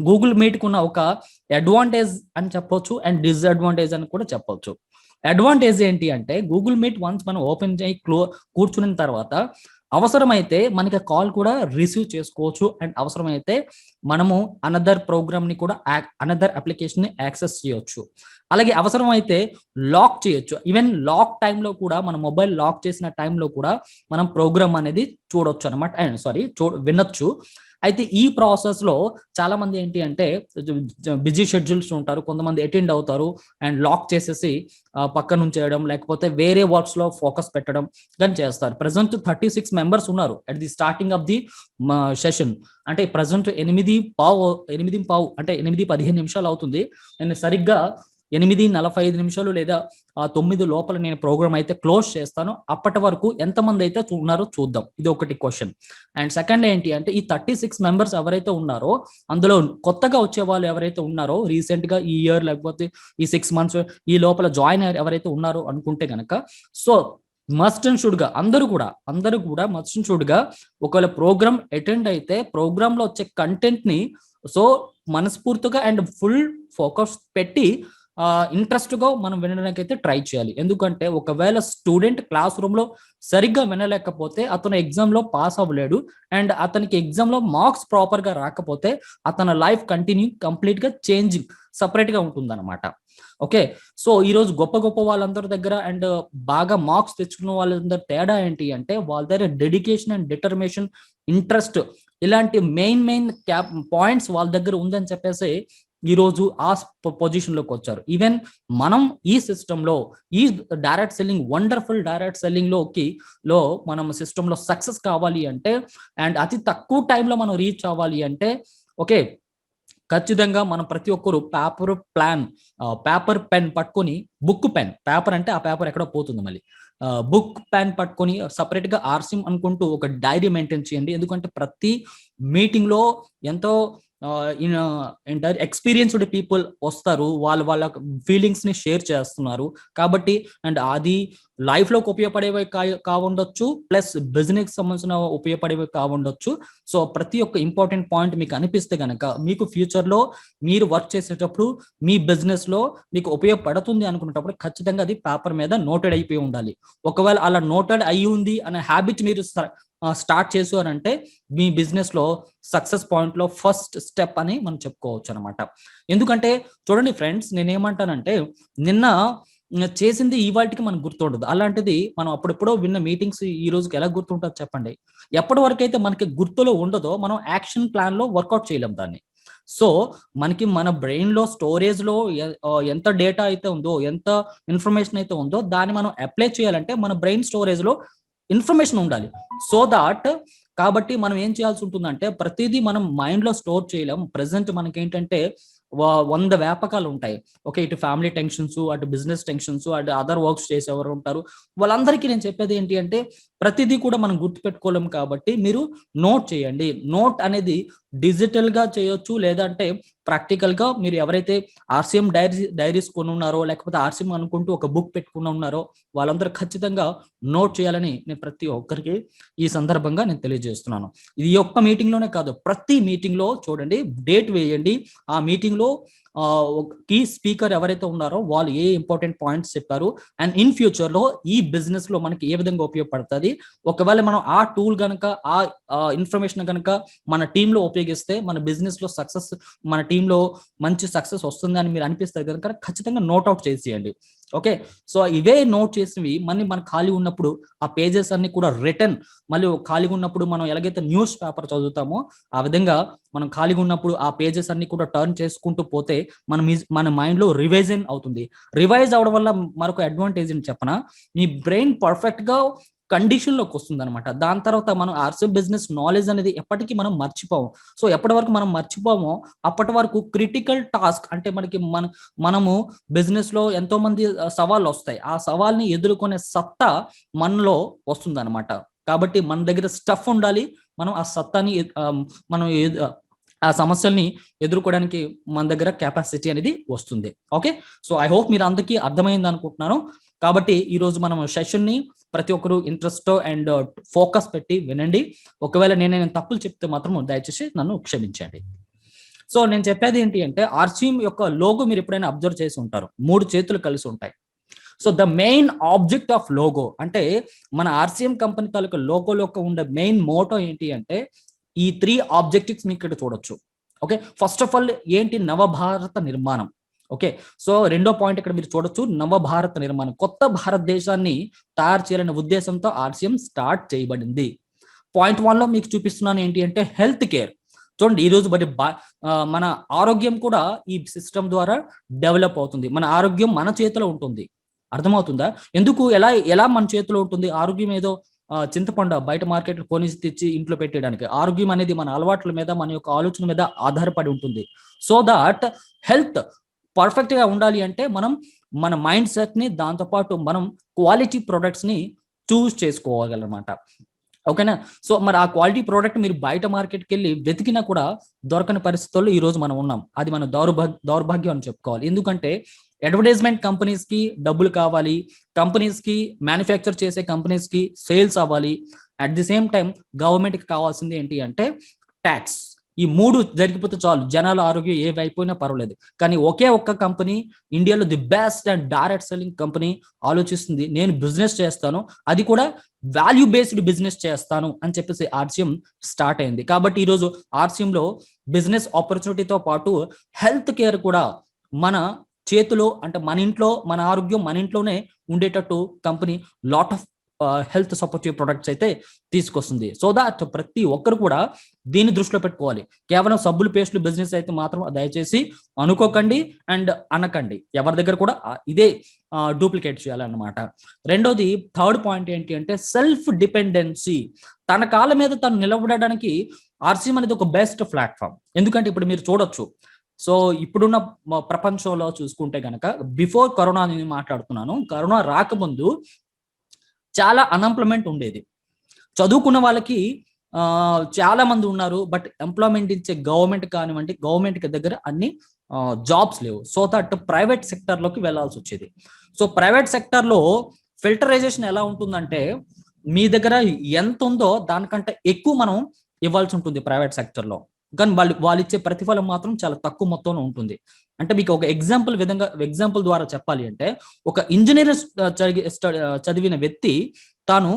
గూగుల్ మీట్ కున్న ఒక అడ్వాంటేజ్ అని చెప్పొచ్చు అండ్ డిస్అడ్వాంటేజ్ అని కూడా చెప్పొచ్చు. అడ్వాంటేజ్ ఏంటి అంటే గూగుల్ మీట్ వన్స్ మనం ఓపెన్ చేయి కూర్చున్న తర్వాత అవసరమైతే మనకి కాల్ కూడా రిసీవ్ చేసుకోవచ్చు. అండ్ అవసరమైతే మనము అనదర్ ప్రోగ్రామ్ ని కూడా అనదర్ అప్లికేషన్ ని యాక్సెస్ చేయొచ్చు. అలాగే అవసరమైతే లాక్ చేయొచ్చు. ఈవెన్ లాక్ టైంలో కూడా మన మొబైల్ లాక్ చేసిన టైంలో కూడా మనం ప్రోగ్రామ్ అనేది చూడొచ్చు అనమాట. అండ్ వినొచ్చు. అయితే ఈ ప్రాసెస్ లో చాలా మంది ఏంటి అంటే బిజీ షెడ్యూల్స్ ఉంటారు, కొంతమంది అటెండ్ అవుతారు అండ్ లాక్ చేసేసి పక్క నుంచి చేయడం లేకపోతే వేరే వర్క్స్ లో ఫోకస్ పెట్టడం కానీ చేస్తారు. ప్రజెంట్ 36 members ఉన్నారు at the starting of the session. అంటే ప్రజెంట్ 8:15 అంటే 8:15 నిమిషాలు అవుతుంది. నేను సరిగ్గా 8:45 లేదా 9 లోపల నేను ప్రోగ్రామ్ అయితే క్లోజ్ చేస్తాను. అప్పటి వరకు ఎంతమంది అయితే ఉన్నారో చూద్దాం. ఇది ఒకటి క్వశ్చన్. అండ్ సెకండ్ ఏంటి అంటే ఈ 36 members ఎవరైతే ఉన్నారో అందులో కొత్తగా వచ్చే వాళ్ళు ఎవరైతే ఉన్నారో రీసెంట్ గా ఈ ఇయర్ లేకపోతే ఈ 6 months ఈ లోపల జాయిన్ ఎవరైతే ఉన్నారో అనుకుంటే గనక సో మస్ట్ అండ్ షుడ్ గా అందరూ కూడా మస్ట్ అండ్ షుడ్ గా ఒకవేళ ప్రోగ్రామ్ అటెండ్ అయితే ప్రోగ్రామ్ లో వచ్చే కంటెంట్ ని సో మనస్ఫూర్తిగా అండ్ ఫుల్ ఫోకస్ పెట్టి ఇంట్రెస్ట్ గా మనం వినడానికి అయితే ట్రై చేయాలి. ఎందుకంటే ఒకవేళ స్టూడెంట్ క్లాస్ రూమ్ లో సరిగ్గా వినలేకపోతే అతను ఎగ్జామ్ లో పాస్ అవ్వలేడు. అండ్ అతనికి ఎగ్జామ్ లో మార్క్స్ ప్రాపర్ గా రాకపోతే అతని లైఫ్ కంప్లీట్ గా చేంజింగ్ సపరేట్ గా ఉంటుంది అనమాట. ఓకే, సో ఈ రోజు గొప్ప వాళ్ళందరి దగ్గర అండ్ బాగా మార్క్స్ తెచ్చుకున్న వాళ్ళందరి తేడా ఏంటి అంటే వాళ్ళ దగ్గర డెడికేషన్ అండ్ డిటర్మినేషన్ ఇంట్రెస్ట్ ఇలాంటి మెయిన్ పాయింట్స్ వాళ్ళ దగ్గర ఉందని చెప్పేసి ఈరోజు ఆ పొజిషన్లోకి వచ్చారు. ఈవెన్ మనం ఈ సిస్టంలో ఈ direct selling, wonderful direct selling లో మనం సిస్టంలో సక్సెస్ కావాలి అంటే, అండ్ అతి తక్కువ టైంలో మనం రీచ్ అవ్వాలి అంటే, ఓకే, ఖచ్చితంగా మనం ప్రతి ఒక్కరు పేపర్ పెన్ పట్టుకొని, బుక్ పెన్, పేపర్ అంటే ఆ పేపర్ ఎక్కడో పోతుంది మళ్ళీ, బుక్ పెన్ పట్టుకొని సపరేట్ గా ఆర్సిఎం అనుకుంటూ ఒక డైరీ మెయింటైన్ చేయండి. ఎందుకంటే ప్రతి మీటింగ్ లో ఎంతో ఎక్స్పీరియన్స్డ్ పీపుల్ వస్తారు, వాళ్ళ ఫీలింగ్స్ ని షేర్ చేస్తున్నారు కాబట్టి, అండ్ అది లైఫ్ లోకి ఉపయోగపడేవి కావుండొచ్చు, ప్లస్ బిజినెస్ సంబంధించిన ఉపయోగపడేవి కావుండొచ్చు. సో ప్రతి ఒక్క ఇంపార్టెంట్ పాయింట్ మీకు అనిపిస్తే గనక, మీకు ఫ్యూచర్ లో మీరు వర్క్ చేసేటప్పుడు మీ బిజినెస్ లో మీకు ఉపయోగపడుతుంది అనుకున్నప్పుడు ఖచ్చితంగా అది పేపర్ మీద నోటెడ్ అయిపోయి ఉండాలి. ఒకవేళ అలా నోటెడ్ అయ్యి ఉంది అనే హ్యాబిట్ మీరు స్టార్ట్ చేసారంటే మీ బిజినెస్ లో సక్సెస్ పాయింట్ లో ఫస్ట్ స్టెప్ అని మనం చెప్పుకోవచ్చు అనమాట. ఎందుకంటే చూడండి ఫ్రెండ్స్, నేనేమంటానంటే, నిన్న చేసింది ఇవాళకి మనకు గుర్తుండదు. అలాంటిది మనం అప్పుడెప్పుడో విన్న మీటింగ్స్ ఈ రోజుకి ఎలా గుర్తుంటుంది చెప్పండి? ఎప్పటి వరకు అయితే మనకి గుర్తులో ఉండదో మనం యాక్షన్ ప్లాన్ లో వర్కౌట్ చేయలేం దాన్ని. సో మనకి మన బ్రెయిన్ లో స్టోరేజ్ లో ఎంత డేటా అయితే ఉందో, ఎంత ఇన్ఫర్మేషన్ అయితే ఉందో, దాన్ని మనం అప్లై చేయాలంటే మన బ్రెయిన్ స్టోరేజ్ లో ఇన్ఫర్మేషన్ ఉండాలి. సో దాట్, కాబట్టి మనం ఏం చేయాల్సి ఉంటుందంటే, ప్రతిదీ మనం మైండ్ లో స్టోర్ చేయలేం. ప్రెసెంట్ మనకి ఏంటంటే 100 వ్యాపకాలు ఉంటాయి. ఓకే, ఇటు ఫ్యామిలీ టెన్షన్స్, అటు బిజినెస్ టెన్షన్స్, అటు అదర్ వర్క్స్ చేసేవారు ఉంటారు. వాళ్ళందరికీ నేను చెప్పేది ఏంటి అంటే, ప్రతిదీ కూడా మనం గుర్తుపెట్టుకోలేము కాబట్టి మీరు నోట్ చేయండి. నోట్ అనేది డిజిటల్ గా చేయొచ్చు, లేదంటే ప్రాక్టికల్ గా మీరు ఎవరైతే ఆర్సిఎం డైరీస్ కొని ఉన్నారో, లేకపోతే ఆర్సిఎం అనుకుంటూ ఒక బుక్ పెట్టుకుని ఉన్నారో, వాళ్ళందరూ ఖచ్చితంగా నోట్ చేయాలని నేను ప్రతి ఒక్కరికి ఈ సందర్భంగా నేను తెలియజేస్తున్నాను. ఇది ఒక్క మీటింగ్ లోనే కాదు, ప్రతి మీటింగ్ లో చూడండి, డేట్ వేయండి. ఆ మీటింగ్ లో కీ స్పీకర్ ఎవరైతే ఉన్నారో వాళ్ళు ఏ ఇంపార్టెంట్ పాయింట్స్ చెప్పారు, అండ్ ఇన్ ఫ్యూచర్ లో ఈ బిజినెస్ లో మనకి ఏ విధంగా ఉపయోగపడుతుంది. ఒకవేళ మనం ఆ టూల్ గనక, ఆ ఇన్ఫర్మేషన్ గనక మన టీంలో ఉపయోగిస్తే మన బిజినెస్ లో సక్సెస్, మన టీంలో మంచి సక్సెస్ వస్తుంది అని మీరు అనిపిస్తారు కనుక ఖచ్చితంగా నోట్అవుట్ చేసేయండి. ఓకే, సో ఇవే నోట్ చేసినవి మన ఖాళీ ఉన్నప్పుడు ఆ పేజెస్ అన్ని కూడా రిటర్న్, మళ్ళీ ఖాళీగా ఉన్నప్పుడు మనం ఎలాగైతే న్యూస్ పేపర్ చదువుతామో ఆ విధంగా మనం ఖాళీగా ఉన్నప్పుడు ఆ పేజెస్ అన్ని కూడా టర్న్ చేసుకుంటూ పోతే మన మైండ్ లో రివైజన్ అవుతుంది. రివైజ్ అవడం వల్ల మరొక అడ్వాంటేజ్ అని చెప్పనా, మీ బ్రెయిన్ పర్ఫెక్ట్ గా కండిషన్ లోకి వస్తుంది అనమాట. దాని తర్వాత మనం ఆర్సిఎం బిజినెస్ నాలెడ్జ్ అనేది ఎప్పటికీ మనం మర్చిపోము. సో ఎప్పటి వరకు మనం మర్చిపోమో అప్పటి వరకు క్రిటికల్ టాస్క్ అంటే మనము బిజినెస్ లో ఎంతో మంది సవాళ్ళు వస్తాయి. ఆ సవాల్ని ఎదుర్కొనే సత్తా మనలో వస్తుంది అనమాట. కాబట్టి మన దగ్గర స్టఫ్ ఉండాలి. మనం ఆ సత్తాని మనం ఆ సమస్యల్ని ఎదుర్కోవడానికి మన దగ్గర కెపాసిటీ అనేది వస్తుంది. ఓకే, సో ఐ హోప్ మీరు అందరికీ అర్థమైంది అనుకుంటున్నాను. కాబట్టి ఈ రోజు మనం సెషన్ ని ప్రతి ఒక్కరు ఇంట్రెస్ట్ అండ్ ఫోకస్ పెట్టి వినండి. ఒకవేళ నేను తప్పులు చెప్తే మాత్రం దయచేసి నన్ను క్షమించండి. సో నేను చెప్పేది ఏంటి అంటే, ఆర్సిఎం యొక్క లోగో మీరు ఎప్పుడైనా అబ్జర్వ్ చేసి ఉంటారు, 3 చేతులు కలిసి ఉంటాయి. So the main object of logo అంటే, మన ఆర్సిఎం కంపెనీ తాలూకా లోగోలో ఉండే మెయిన్ మోటో ఏంటి అంటే, ఈ 3 ఆబ్జెక్టివ్స్ మీకు ఇక్కడ చూడొచ్చు. ఓకే, ఫస్ట్ ఆఫ్ ఆల్ ఏంటి, నవభారత నిర్మాణం. ఓకే, సో రెండో పాయింట్ ఇక్కడ మీరు చూడొచ్చు, నవభారత నిర్మాణం, కొత్త భారతదేశాన్ని తయారు చేయాలనే ఉద్దేశంతో ఆర్సిఎం స్టార్ట్ చేయబడింది. పాయింట్ 1 లో మీకు చూపిస్తున్నాను ఏంటి అంటే, హెల్త్ కేర్. చూడండి, ఈ రోజు మన ఆరోగ్యం కూడా ఈ సిస్టమ్ ద్వారా డెవలప్ అవుతుంది. మన ఆరోగ్యం మన చేతిలో ఉంటుంది. అర్థమవుతుందా? ఎందుకు, ఎలా మన చేతిలో ఉంటుంది? ఆరోగ్యం ఏదో చింతపండు బయట మార్కెట్ కొని తెచ్చి ఇంట్లో పెట్టడానికి. ఆరోగ్యం అనేది మన అలవాట్ల మీద, మన యొక్క ఆలోచన మీద ఆధారపడి ఉంటుంది. సో దాట్ హెల్త్ పర్ఫెక్ట్ గా ఉండాలి అంటే మనం మన మైండ్ సెట్ ని, దాంతోపాటు మనం క్వాలిటీ ప్రొడక్ట్స్ ని చూస్ చేసుకోవాలన్నమాట. ఓకేనా? సో మరి ఆ క్వాలిటీ ప్రోడక్ట్ మీరు బయట మార్కెట్కి వెళ్ళి వెతికినా కూడా దొరకని పరిస్థితుల్లో ఈ రోజు మనం ఉన్నాం. అది మన దౌర్భాగ్యం అని చెప్పుకోవాలి. ఎందుకంటే అడ్వర్టైజ్మెంట్ కంపెనీస్ కి డబ్బులు కావాలి, కంపెనీస్ కి, మ్యానుఫ్యాక్చర్ చేసే కంపెనీస్ కి సేల్స్ అవ్వాలి. At the same time government కి కావాల్సింది ఏంటి అంటే ట్యాక్స్. ఈ 3 జరిగిపోతే చాలు, జనాల ఆరోగ్యం ఏవైపోయినా పర్వాలేదు. కానీ ఒకే ఒక్క కంపెనీ, ఇండియాలో the best and direct selling company ఆలోచిస్తుంది, నేను బిజినెస్ చేస్తాను, అది కూడా వాల్యూ బేస్డ్ బిజినెస్ చేస్తాను అని చెప్పేసి ఆర్సిఎం స్టార్ట్ అయింది. కాబట్టి ఈరోజు ఆర్సిఎం లో బిజినెస్ ఆపర్చునిటీతో పాటు హెల్త్ కేర్ కూడా మన చేతిలో, అంటే మన ఇంట్లో, మన ఆరోగ్యం మన ఇంట్లోనే ఉండేటట్టు company lot of health supportive products అయితే తీసుకొస్తుంది. సో దాట్ ప్రతి ఒక్కరు కూడా దీన్ని దృష్టిలో పెట్టుకోవాలి. కేవలం సబ్బులు పేస్టులు బిజినెస్ అయితే మాత్రం దయచేసి అనుకోకండి అండ్ అనకండి. ఎవరి దగ్గర కూడా ఇదే డూప్లికేట్ చేయాలన్నమాట. రెండోది థర్డ్ పాయింట్ ఏంటి అంటే సెల్ఫ్ డిపెండెన్సీ. తన కాళ్ళ మీద తను నిలబడడానికి ఆర్సీఎం అనేది ఒక బెస్ట్ ప్లాట్ఫామ్. ఎందుకంటే ఇప్పుడు మీరు చూడొచ్చు, సో ఇప్పుడున్న ప్రపంచంలో చూసుకుంటే కనుక బిఫోర్ కరోనా నేను మాట్లాడుతున్నాను, కరోనా రాకముందు చాలా అన్ఎంప్లాయ్మెంట్ ఉండేది. చదువుకున్న వాళ్ళకి చాలా మంది ఉన్నారు, బట్ ఎంప్లాయ్మెంట్ ఇచ్చే గవర్నమెంట్ కానివ్వండి, గవర్నమెంట్ దగ్గర అన్ని జాబ్స్ లేవు. సో దట్ ప్రైవేట్ సెక్టర్ లోకి వెళ్లాల్సి వచ్చేది. సో ప్రైవేట్ సెక్టర్ లో ఫిల్టరైజేషన్ ఎలా ఉంటుందంటే మీ దగ్గర ఎంత ఉందో దానికంటే ఎక్కువ మనం ఇవ్వాల్సి ఉంటుంది ప్రైవేట్ సెక్టర్ లో. కానీ వాళ్ళు ఇచ్చే ప్రతిఫలం మాత్రం చాలా తక్కువ మొత్తంలో ఉంటుంది. అంటే మీకు ఒక ఎగ్జాంపుల్ ద్వారా చెప్పాలి అంటే, ఒక ఇంజనీర్ చదివిన వ్యక్తి తాను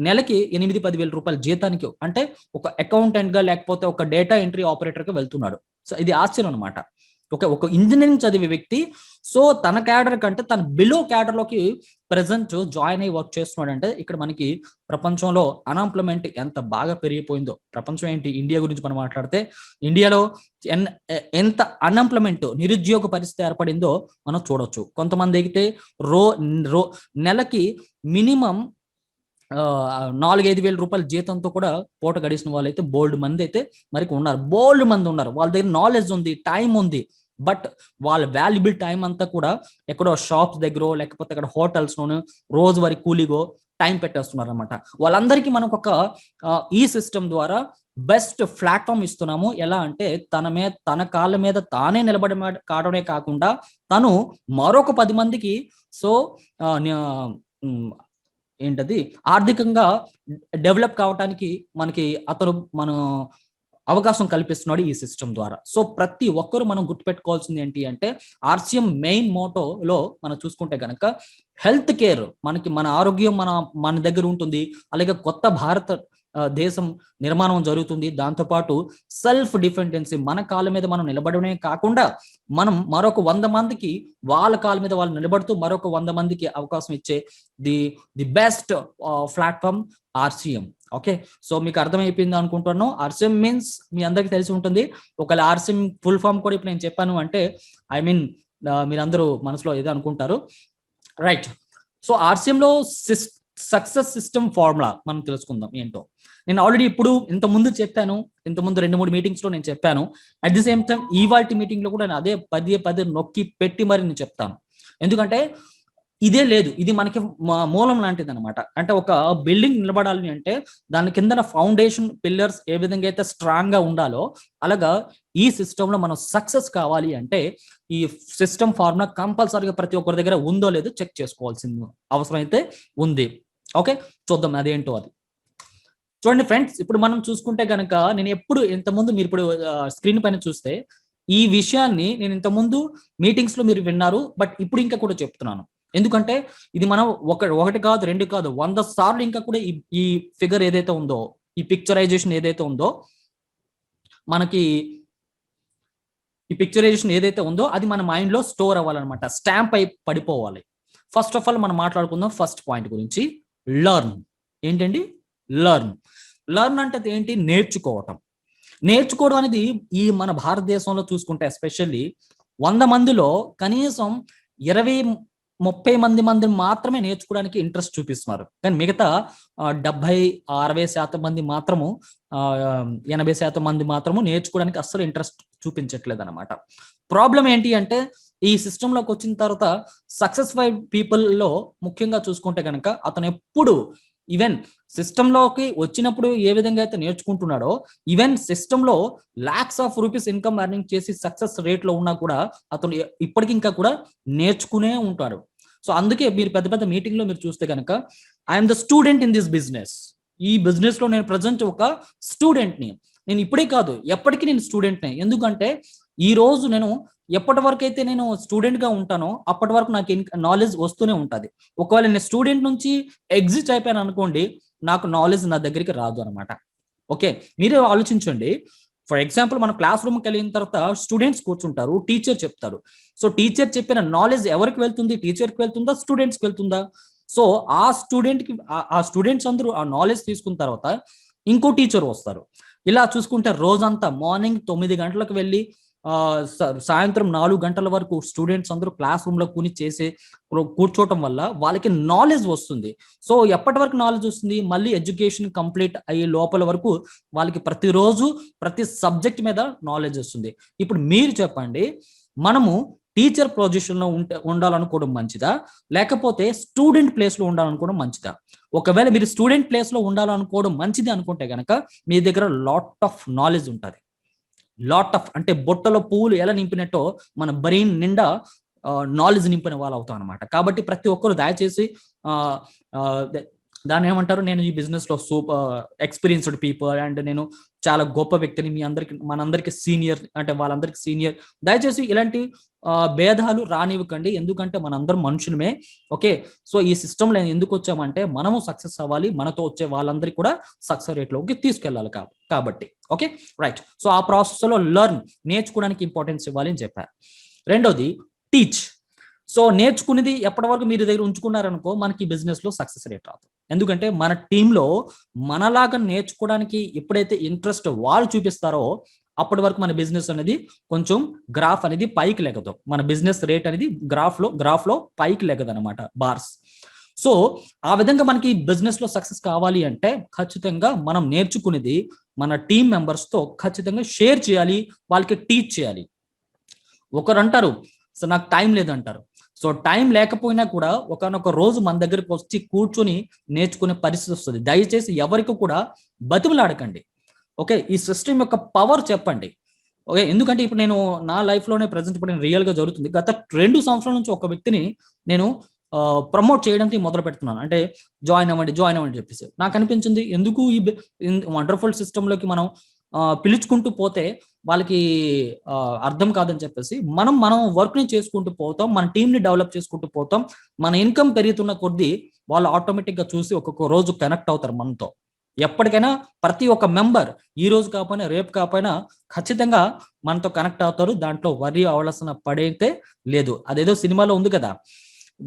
నెలకి 8-10 వేల రూపాయల జీతానికి, అంటే ఒక అకౌంటెంట్ గా లేకపోతే ఒక డేటా ఎంట్రీ ఆపరేటర్ గా వెళ్తున్నాడు. సో ఇది ఆశ్చర్యం అనమాట. ఒక ఇంజనీరింగ్ చదివే వ్యక్తి సో తన క్యాడర్ కంటే తన బిలో క్యాడర్ లోకి ప్రెసెంట్ జాయిన్ అయ్యి వర్క్ చేస్తున్నాడు. అంటే ఇక్కడ మనకి ప్రపంచంలో అన్ఎంప్లాయ్మెంట్ ఎంత బాగా పెరిగిపోయిందో. ప్రపంచం ఏంటి, ఇండియా గురించి మనం మాట్లాడితే ఇండియాలో ఎంత అన్ఎంప్లాయ్మెంట్, నిరుద్యోగ పరిస్థితి ఏర్పడిందో మనం చూడొచ్చు. కొంతమంది అయితే నెలకి మినిమం 4-5 వేల రూపాయల జీతంతో కూడా పూట గడిచిన వాళ్ళు అయితే బోల్డ్ మంది అయితే బోల్డ్ మంది ఉన్నారు. వాళ్ళ దగ్గర నాలెడ్జ్ ఉంది, టైం ఉంది, బట్ వాళ్ళ వాల్యుబుల్ టైం అంతా కూడా ఎక్కడో షాప్స్ దగ్గర లేకపోతే అక్కడ హోటల్స్ లోను రోజువారీ కూలీగో టైం పెట్టేస్తున్నారు అనమాట. వాళ్ళందరికీ మనకు ఒక ఈ సిస్టమ్ ద్వారా బెస్ట్ ప్లాట్ఫామ్ ఇస్తున్నాము. ఎలా అంటే తన కాళ్ళ మీద తానే కావడమే కాకుండా తను మరొక 10 మందికి సో ఏంటది ఆర్థికంగా డెవలప్ కావడానికి మన అవకాశం కల్పిస్తున్నాడు ఈ సిస్టమ్ ద్వారా. సో ప్రతి ఒక్కరు మనం గుర్తుపెట్టుకోవాల్సింది ఏంటి అంటే ఆర్సీఎం మెయిన్ మోటోలో మనం చూసుకుంటే కనుక హెల్త్ కేర్, మన ఆరోగ్యం మన దగ్గర ఉంటుంది. అలాగే కొత్త భారత దేశం నిర్మాణం జరుగుతుంది. దాంతోపాటు సెల్ఫ్ డిపెండెన్సీ, మన కాళ్ళ మీద మనం నిలబడమే కాకుండా మనం మరొక 100 మందికి వాళ్ళ కాళ్ళ మీద వాళ్ళు నిలబడుతూ మరొక 100 మందికి అవకాశం ఇచ్చే the best platform RCM. Okay, so మీకు అర్థమైపోయింది అనుకుంటున్నాను. ఆర్సీఎం మీన్స్ మీ అందరికి తెలిసి ఉంటుంది. ఒకవేళ ఆర్సీఎం ఫుల్ ఫామ్ కూడా ఇప్పుడు నేను చెప్పాను అంటే మీరందరూ మనసులో ఏదో అనుకుంటారు, రైట్? సో ఆర్సీఎం లో సక్సెస్ సిస్టమ్ ఫార్ములా మనం తెలుసుకుందాం ఏంటో. నేను ఆల్రెడీ ఇంతకుముందు 2-3 మీటింగ్స్ లో నేను చెప్పాను. అట్ ది సేమ్ టైం ఇవాల్టి మీటింగ్ లో కూడా నేను అదే పదే నొక్కి పెట్టి మరి నేను చెప్తాను. ఎందుకంటే ఇదే లేదు, ఇది మనకి మూలం లాంటిది అనమాట. అంటే ఒక బిల్డింగ్ నిలబడాలి అంటే దాని కింద ఫౌండేషన్ పిల్లర్స్ ఏ విధంగా అయితే స్ట్రాంగ్ గా ఉండాలో అలాగా ఈ సిస్టమ్ లో మనం సక్సెస్ కావాలి అంటే ఈ సిస్టమ్ ఫార్ములా కంపల్సరీగా ప్రతి ఒక్కరి దగ్గర ఉందో లేదో చెక్ చేసుకోవాల్సింది అవసరం అయితే ఉంది. ఓకే, చూద్దాం అదేంటో అది. చూడండి ఫ్రెండ్స్, ఇప్పుడు మనం చూసుకుంటే కనుక నేను ఇంతకుముందు మీరు ఇప్పుడు స్క్రీన్ పైన చూస్తే ఈ విషయాన్ని నేను ఇంతకుముందు మీటింగ్స్ లో మీరు విన్నారు, బట్ ఇప్పుడు ఇంకా కూడా చెప్తున్నాను. ఎందుకంటే ఇది మనం ఒకటి కాదు 2 కాదు 100 సార్లు ఇంకా కూడా ఈ ఫిగర్ ఏదైతే ఉందో, ఈ పిక్చరైజేషన్ ఏదైతే ఉందో, మనకి ఈ పిక్చరైజేషన్ ఏదైతే ఉందో అది మన మైండ్ లో స్టోర్ అవ్వాలన్నమాట, స్టాంప్ అయి పడిపోవాలి. ఫస్ట్ ఆఫ్ ఆల్ మనం మాట్లాడుకుందాం ఫస్ట్ పాయింట్ గురించి. లర్న్. ఏంటండి లర్న్ అంటే ఏంటి? నేర్చుకోవడం అనేది ఈ మన భారతదేశంలో చూసుకుంటే ఎస్పెషల్లీ 100 మందిలో కనీసం 20-30 మంది మాత్రమే నేర్చుకోవడానికి ఇంట్రెస్ట్ చూపిస్తున్నారు. కానీ మిగతా 70-60% మంది మాత్రము 80% మంది మాత్రము నేర్చుకోవడానికి అస్సలు ఇంట్రెస్ట్ చూపించట్లేదు అనమాట. ప్రాబ్లం ఏంటి అంటే ఈ సిస్టమ్ లోకి వచ్చిన తర్వాత సక్సెస్ఫుల్ పీపుల్ లో ముఖ్యంగా చూసుకుంటే కనుక అతను ఎప్పుడు ఈవెన్ సిస్టమ్ లోకి వచ్చినప్పుడు ఏ విధంగా అయితే నేర్చుకుంటున్నాడో, ఈవెన్ సిస్టమ్ లో lakhs of rupees income earning చేసి సక్సెస్ రేట్ లో ఉన్నా కూడా అతను ఇప్పటికి ఇంకా కూడా నేర్చుకునే ఉంటాడు. సో అందుకే మీరు పెద్ద మీటింగ్ లో మీరు చూస్తే కనుక I'm the student in this business. ఈ బిజినెస్ లో నేను ప్రజెంట్ ఒక స్టూడెంట్ ని. నేను ఇప్పుడే కాదు ఎప్పటికీ నేను స్టూడెంట్ నే. ఎందుకంటే ఈ రోజు నేను ఎప్పటి వరకు అయితే నేను స్టూడెంట్ గా ఉంటానో అప్పటి వరకు నాకు నాలెడ్జ్ వస్తూనే ఉంటుంది. ఒకవేళ నేను స్టూడెంట్ నుంచి ఎగ్జిట్ అయిపోయాను అనుకోండి, నాకు నాలెడ్జ్ నా దగ్గరికి రాదు అనమాట. ఓకే, మీరే ఆలోచించండి. ఫర్ ఎగ్జాంపుల్ మన క్లాస్ రూమ్కి వెళ్ళిన తర్వాత స్టూడెంట్స్ కూర్చుంటారు, టీచర్ చెప్తారు. సో టీచర్ చెప్పిన నాలెడ్జ్ ఎవరికి వెళ్తుంది? టీచర్కి వెళ్తుందా, స్టూడెంట్స్కి వెళ్తుందా? సో ఆ స్టూడెంట్కి ఆ స్టూడెంట్స్ అందరూ ఆ నాలెడ్జ్ తీసుకున్న తర్వాత ఇంకో టీచర్ వస్తారు. ఇలా చూసుకుంటే రోజంతా మార్నింగ్ 9 గంటలకు వెళ్ళి సాయంత్రం 4 గంటల వరకు స్టూడెంట్స్ అందరూ క్లాస్ రూమ్ లో కూర్చోవటం వల్ల వాళ్ళకి నాలెడ్జ్ వస్తుంది. సో ఎప్పటి వరకు నాలెడ్జ్ వస్తుంది? మళ్ళీ ఎడ్యుకేషన్ కంప్లీట్ అయ్యే లోపల వరకు వాళ్ళకి ప్రతిరోజు ప్రతి సబ్జెక్ట్ మీద నాలెడ్జ్ వస్తుంది. ఇప్పుడు మీరు చెప్పండి, మనము టీచర్ పొజిషన్ లో ఉండాలనుకోవడం మంచిదా, లేకపోతే స్టూడెంట్ ప్లేస్ లో ఉండాలనుకోవడం మంచిదా? ఒకవేళ మీరు స్టూడెంట్ ప్లేస్ లో ఉండాలనుకోవడం మంచిది అనుకుంటే గనక మీ దగ్గర లాట్ ఆఫ్ నాలెడ్జ్ ఉంటుంది. లాట్ ఆఫ్ అంటే బొట్టలో పువ్వులు ఎలా నింపినట్టో మన బ్రెయిన్ నిండా నాలెడ్జ్ నింపిన వాళ్ళు అవుతాం అనమాట. కాబట్టి ప్రతి ఒక్కరు దయచేసి దాన్ని ఏమంటారు, నేను ఈ బిజినెస్ లో సూపర్ ఎక్స్పీరియన్స్డ్ పీపుల్ అండ్ నేను చాలా గొప్ప వ్యక్తిని, మీ అందరికి మనందరికి సీనియర్ అంటే వాళ్ళందరికి సీనియర్, దయచేసి ఇలాంటి భేదాలు రానివ్వకండి. ఎందుకంటే మనందరం మనుషులమే. ఓకే, సో ఈ సిస్టంలో ఎందుకు వచ్చామంటే మనము సక్సెస్ అవ్వాలి, మనతో వచ్చే వాళ్ళందరికీ కూడా సక్సెస్ రేట్లోకి తీసుకెళ్ళాలి కాబట్టి. Okay, right. సో ఆ ప్రాసెస్ లో నేర్చుకోవడానికి ఇంపార్టెన్స్ ఇవ్వాలి అని చెప్పారు. రెండోది టీచ్. సో నేర్చుకునేది ఎప్పటి వరకు మీరు దగ్గర ఉంచుకున్నారనుకో మనకి బిజినెస్ లో సక్సెస్ రేట్ రాదు. ఎందుకంటే మన టీంలో మనలాగా నేర్చుకోవడానికి ఎప్పుడైతే ఇంట్రెస్ట్ వాళ్ళు చూపిస్తారో అప్పటి వరకు మన బిజినెస్ అనేది కొంచెం గ్రాఫ్ అనేది పైకి లెగదు. మన బిజినెస్ రేట్ అనేది గ్రాఫ్ లో పైకి లెగదు అనమాట, బార్స్. సో ఆ విధంగా మనకి బిజినెస్ లో సక్సెస్ కావాలి అంటే ఖచ్చితంగా మనం నేర్చుకునేది మన టీం మెంబర్స్ తో ఖచ్చితంగా షేర్ చేయాలి, వాళ్ళకి టీచ్ చేయాలి. ఒకరు అంటారు సో నాకు టైం లేదంటారు. సో టైం లేకపోయినా కూడా ఒకనొక రోజు మన దగ్గరకు వచ్చి కూర్చొని నేర్చుకునే పరిస్థితి వస్తుంది. దయచేసి ఎవరికి కూడా బతిమలాడకండి. ఓకే, ఈ సిస్టమ్ యొక్క పవర్ చెప్పండి. ఓకే, ఎందుకంటే ఇప్పుడు నేను నా లైఫ్ లోనే ప్రజెంట్ ఇప్పుడు రియల్ గా జరుగుతుంది. గత 2 సంవత్సరాల నుంచి ఒక వ్యక్తిని నేను ప్రమోట్ చేయడానికి మొదలు పెడుతున్నాను. అంటే జాయిన్ అవ్వండి చెప్పేసి నాకు అనిపించింది, ఎందుకు ఈ వండర్ఫుల్ సిస్టంలోకి మనం పిలుచుకుంటూ పోతే వాళ్ళకి అర్థం కాదని చెప్పేసి మనం వర్క్ ని చేసుకుంటూ పోతాం, మన టీంని డెవలప్ చేసుకుంటూ పోతాం. మన ఇన్కమ్ పెరుగుతున్న కొద్దీ వాళ్ళు ఆటోమేటిక్ గా చూసి ఒక్కొక్క రోజు కనెక్ట్ అవుతారు మనతో. ఎప్పటికైనా ప్రతి ఒక్క మెంబర్ ఈ రోజు కాకపోయినా రేపు కాకపోయినా ఖచ్చితంగా మనతో కనెక్ట్ అవుతారు. దాంట్లో వరి అవలసిన పడైతే లేదు. అదేదో సినిమాలో ఉంది కదా,